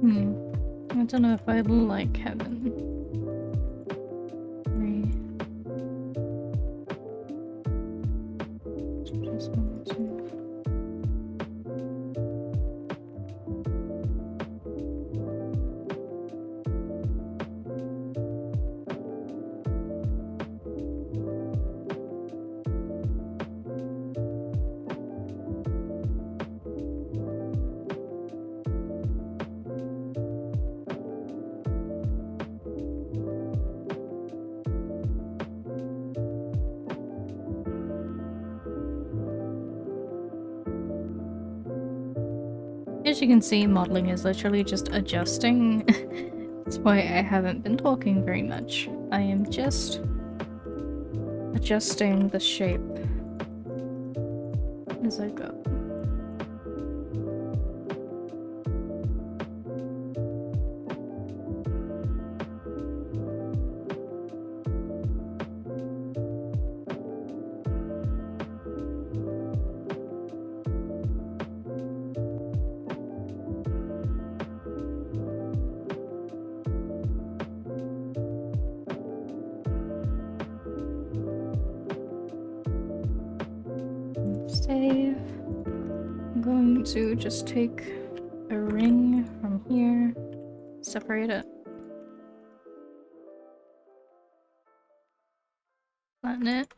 I don't know if I like having three. Just one, two. As you can see, modeling is literally just adjusting. That's why I haven't been talking very much. I am just adjusting the shape as I go. Save. I'm going to just take a ring from here, separate it, flatten it.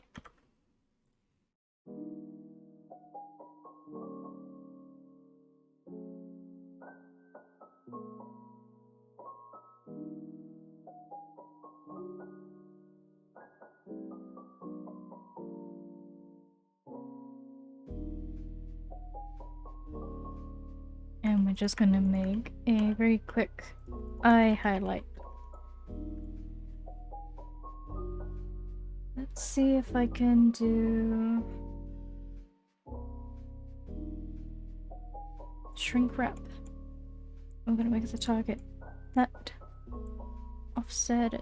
And we're just gonna make a very quick eye highlight. Let's see if I can do shrink wrap. I'm gonna make it a target. That. Offset it.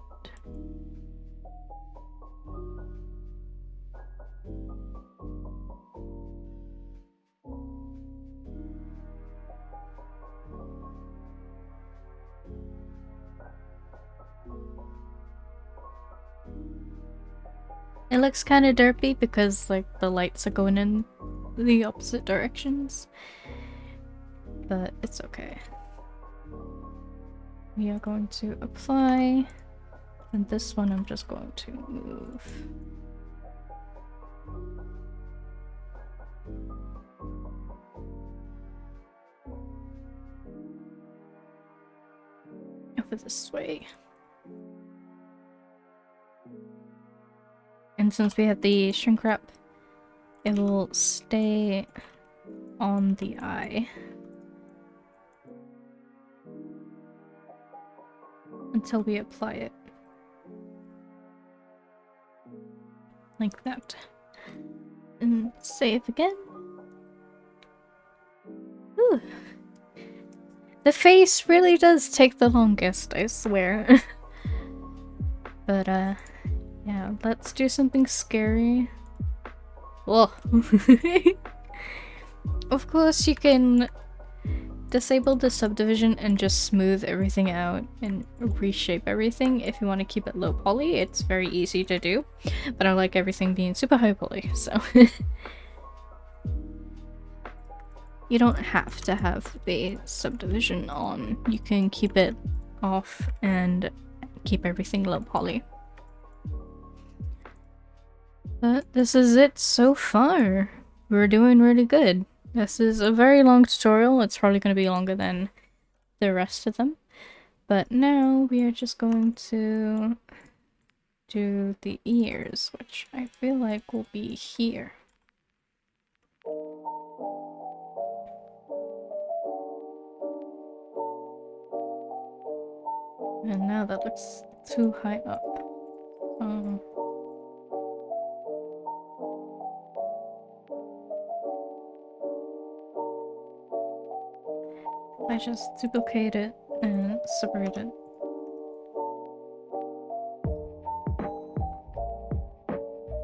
It looks kind of derpy because like the lights are going in the opposite directions, but it's okay. We are going to apply, and this one I'm just going to move. Over this way. And since we have the shrink wrap, it will stay on the eye until we apply it. Like that. And save again. Ooh. The face really does take the longest, I swear. But yeah, let's do something scary. Whoa. Of course you can disable the subdivision and just smooth everything out and reshape everything if you want to keep it low poly. It's very easy to do, but I like everything being super high poly, so you don't have to have the subdivision on. You can keep it off and keep everything low poly. But this is it so far. We're doing really good. This is a very long tutorial. It's probably going to be longer than the rest of them. But now we are just going to do the ears, which I feel like will be here. And now that looks too high up. I just duplicate it and separate it.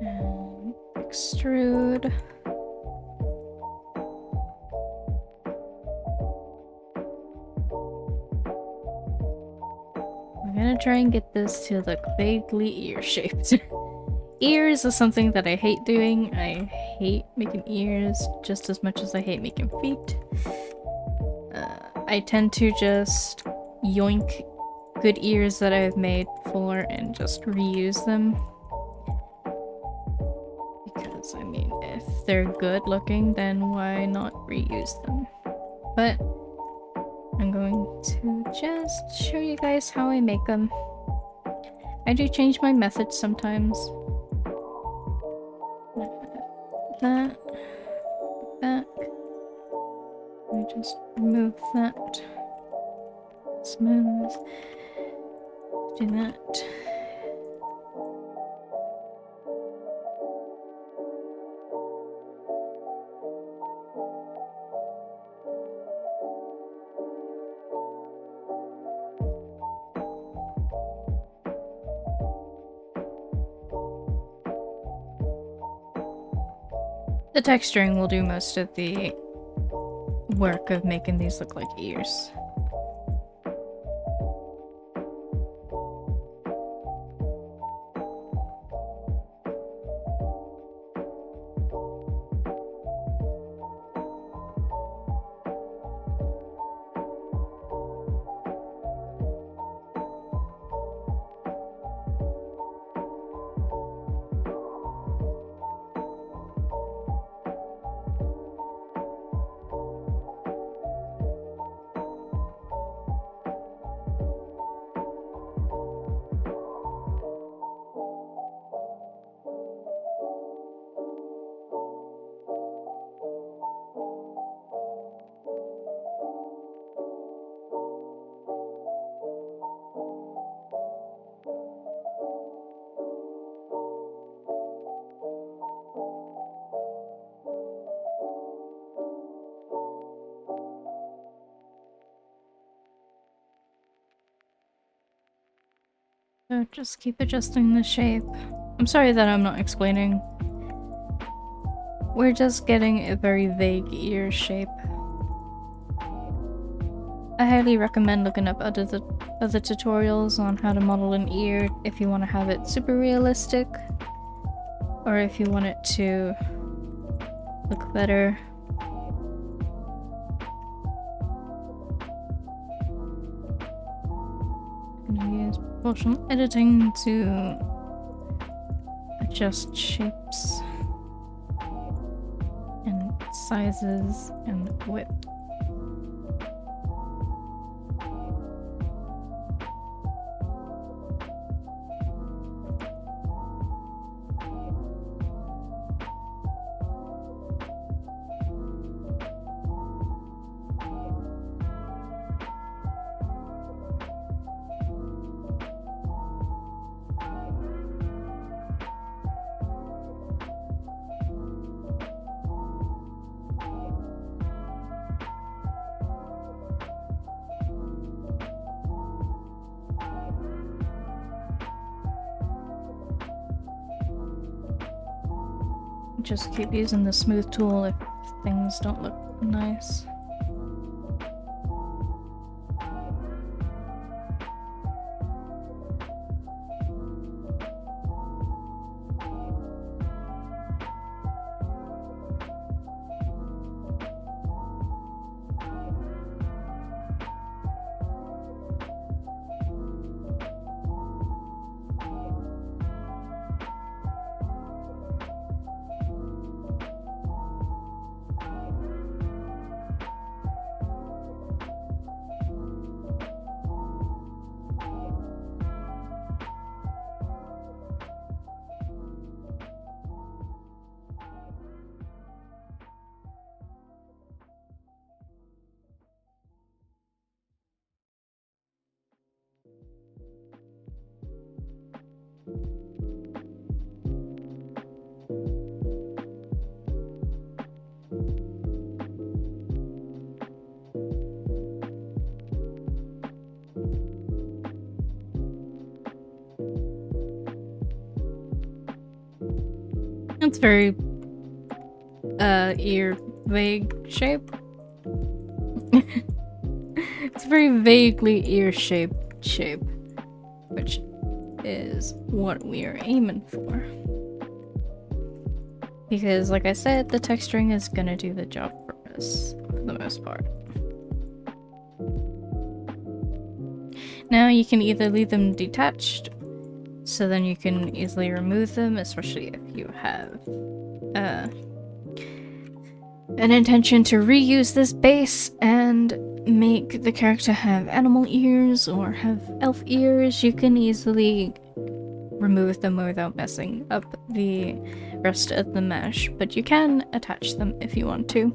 And extrude. I'm gonna try and get this to look vaguely ear-shaped. Ears is something that I hate doing. I hate making ears just as much as I hate making feet. I tend to just yoink good ears that I've made before and just reuse them. Because, I mean, if they're good looking, then why not reuse them? But I'm going to just show you guys how I make them. I do change my methods sometimes. That. Let me just remove that. Smooth. Do that. The texturing will do most of the work of making these look like ears. So just keep adjusting the shape. I'm sorry that I'm not explaining. We're just getting a very vague ear shape. I highly recommend looking up other tutorials on how to model an ear if you want to have it super realistic, or if you want it to look better. I'm gonna use proportional editing to adjust shapes and sizes and width. Just keep using the smooth tool if things don't look nice. It's very ear vague shape. It's a very vaguely ear shaped shape. which is what we are aiming for. Because, like I said, the texturing is gonna do the job for us, for the most part. Now you can either leave them detached, so then you can easily remove them, especially if you have an intention to reuse this base and make the character have animal ears or have elf ears. You can easily remove them without messing up the rest of the mesh, but you can attach them if you want to.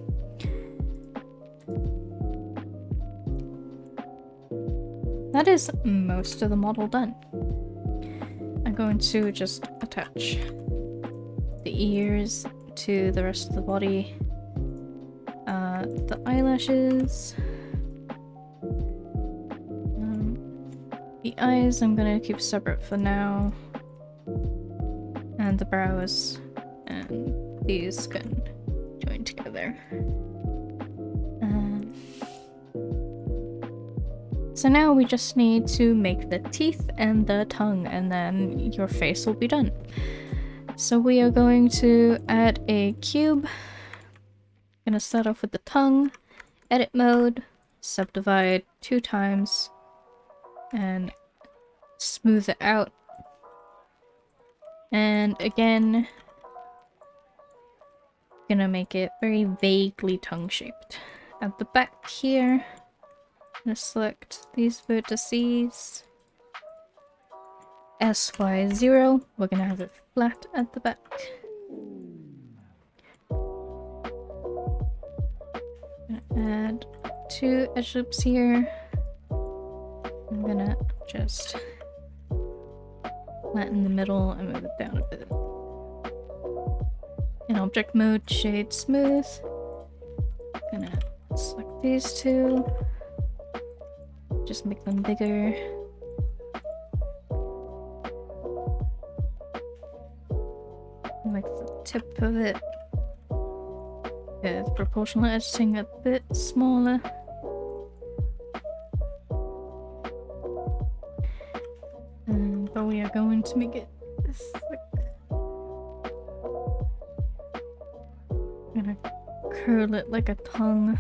That is most of the model done. I'm going to just attach the ears to the rest of the body, the eyelashes, the eyes I'm gonna keep separate for now, and the brows, and these can join together. So now we just need to make the teeth and the tongue, and then your face will be done. So we are going to add a cube. Gonna start off with the tongue, edit mode, subdivide 2 times, and smooth it out. And again, gonna make it very vaguely tongue shaped. At the back here, I'm gonna select these vertices. SY0, we're gonna have it flat at the back. Gonna add 2 edge loops here. I'm gonna just flatten the middle and move it down a bit. In object mode, shade smooth. Gonna select these 2. Just make them bigger. Make the tip of it with proportional editing a bit smaller. But we are going to make it thick. I'm gonna curl it like a tongue.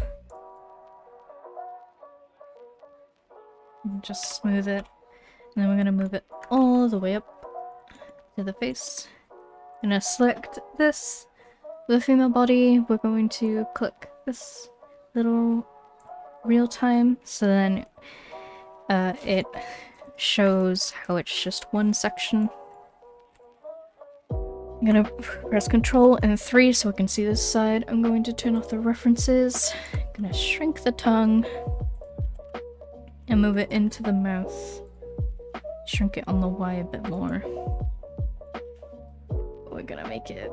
And just smooth it. And then we're gonna move it all the way up to the face. I'm gonna select this. For the female body, we're going to click this little real time, so then it shows how it's just one section. I'm gonna press Control and 3 so we can see this side. I'm going to turn off the references. I'm gonna shrink the tongue and move it into the mouth. Shrink it on the Y a bit more. We're gonna make it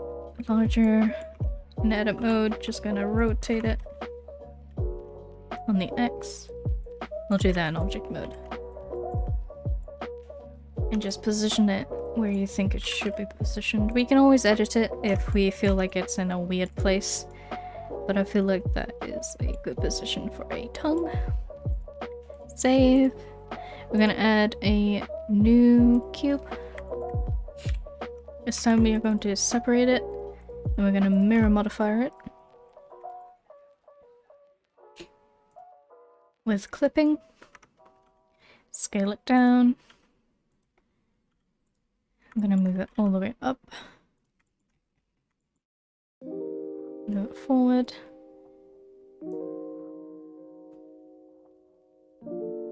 larger. In edit mode, just gonna rotate it on the X. We'll do that in object mode. And just position it where you think it should be positioned. We can always edit it if we feel like it's in a weird place, but I feel like that is a good position for a tongue. Save. We're gonna add a new cube. This time we are going to separate it, and we're gonna mirror modifier it with clipping. Scale it down. I'm gonna move it all the way up. Move it forward.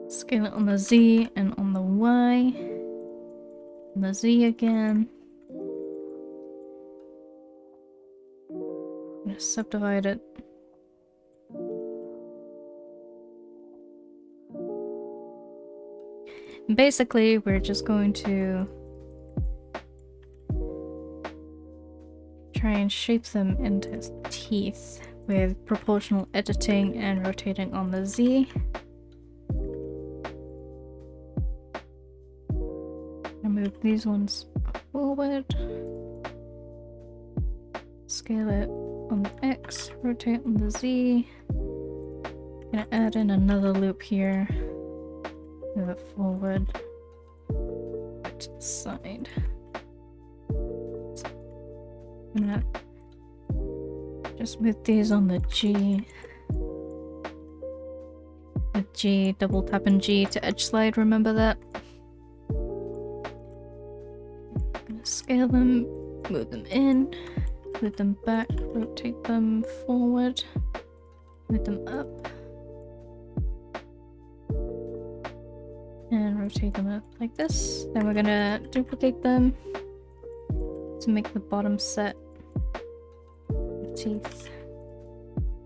Scale it on the Z and on the Y. On the Z again. I'm gonna subdivide it. And basically, we're just going to try and shape them into teeth with proportional editing and rotating on the Z. I move these ones forward. Scale it on the X, rotate on the Z. Gonna add in another loop here. Move it forward. to the side. I'm gonna just move these on the G. With G, double tap and G to edge slide, remember that? I'm gonna scale them, move them in, move them back, rotate them forward, move them up, and rotate them up like this. Then we're gonna duplicate them to make the bottom set of teeth.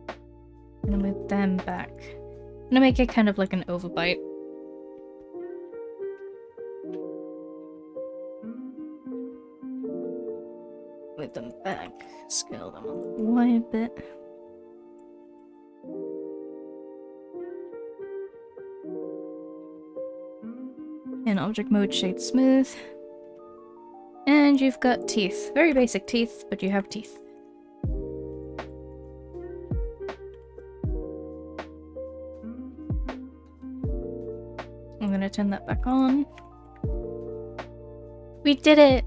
I'm gonna move them back. I'm gonna make it kind of like an overbite. Move them back, scale them on the Y a bit. In object mode, shade smooth. And you've got teeth. Very basic teeth, but you have teeth. I'm gonna turn that back on. We did it!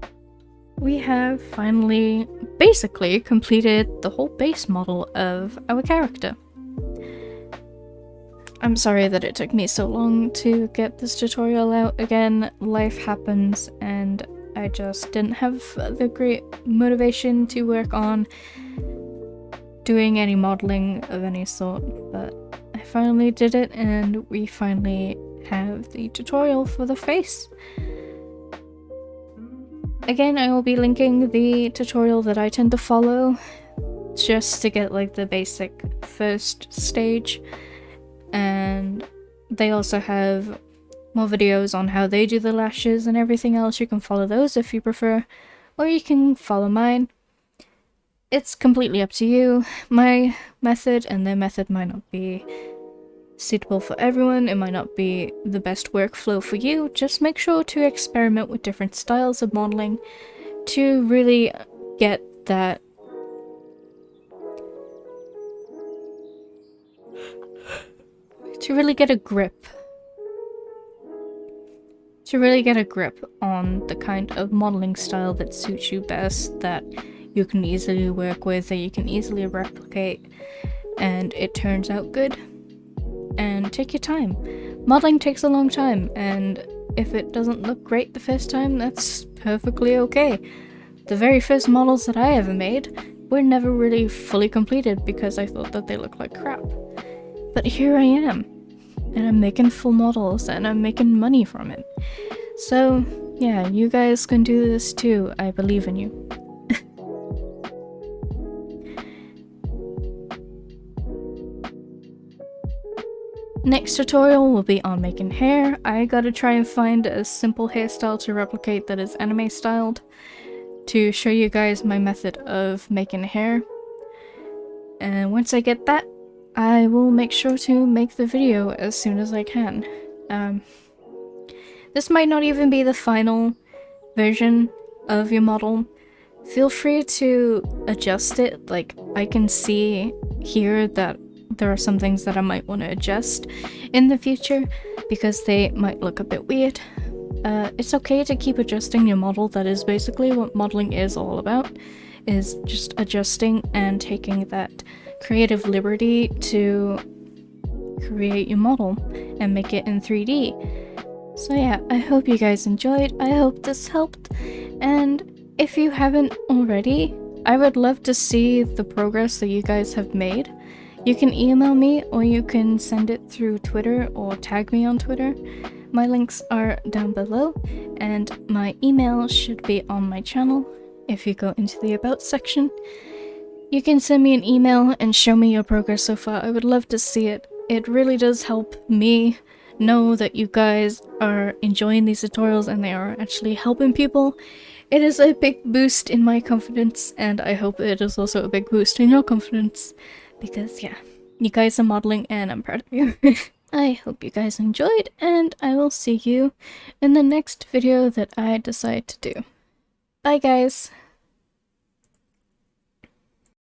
We have finally, basically, completed the whole base model of our character. I'm sorry that it took me so long to get this tutorial out. Again, life happens and I just didn't have the great motivation to work on doing any modeling of any sort, but I finally did it and we finally have the tutorial for the face. Again, I will be linking the tutorial that I tend to follow just to get like the basic first stage, and they also have more videos on how they do the lashes and everything else. You can follow those if you prefer, or you can follow mine. It's completely up to you. My method and their method might not be suitable for everyone. It might not be the best workflow for you. Just make sure to experiment with different styles of modeling to really get that a grip on the kind of modeling style that suits you best, that you can easily work with, that you can easily replicate, and it turns out good. And take your time. Modeling takes a long time, and if it doesn't look great the first time, that's perfectly okay. The very first models that I ever made were never really fully completed because I thought that they looked like crap. But here I am, and I'm making full models, and I'm making money from it. So, yeah, you guys can do this too. I believe in you. Next tutorial will be on making hair. I gotta try and find a simple hairstyle to replicate that is anime styled to show you guys my method of making hair. And once I get that, I will make sure to make the video as soon as I can. This might not even be the final version of your model. Feel free to adjust it. Like, I can see here that there are some things that I might want to adjust in the future because they might look a bit weird. It's okay to keep adjusting your model. That is basically what modeling is all about, is just adjusting and taking that creative liberty to create your model and make it in 3D. So yeah, I hope you guys enjoyed. I hope this helped, and if you haven't already, I would love to see the progress that you guys have made. You can email me, or you can send it through Twitter or tag me on Twitter. My links are down below, and my email should be on my channel. If you go into the About section, you can send me an email and show me your progress so far. I would love to see it. It really does help me know that you guys are enjoying these tutorials and they are actually helping people. It is a big boost in my confidence, and I hope it is also a big boost in your confidence. Because, yeah, you guys are modeling and I'm proud of you. I hope you guys enjoyed, and I will see you in the next video that I decide to do. Bye, guys!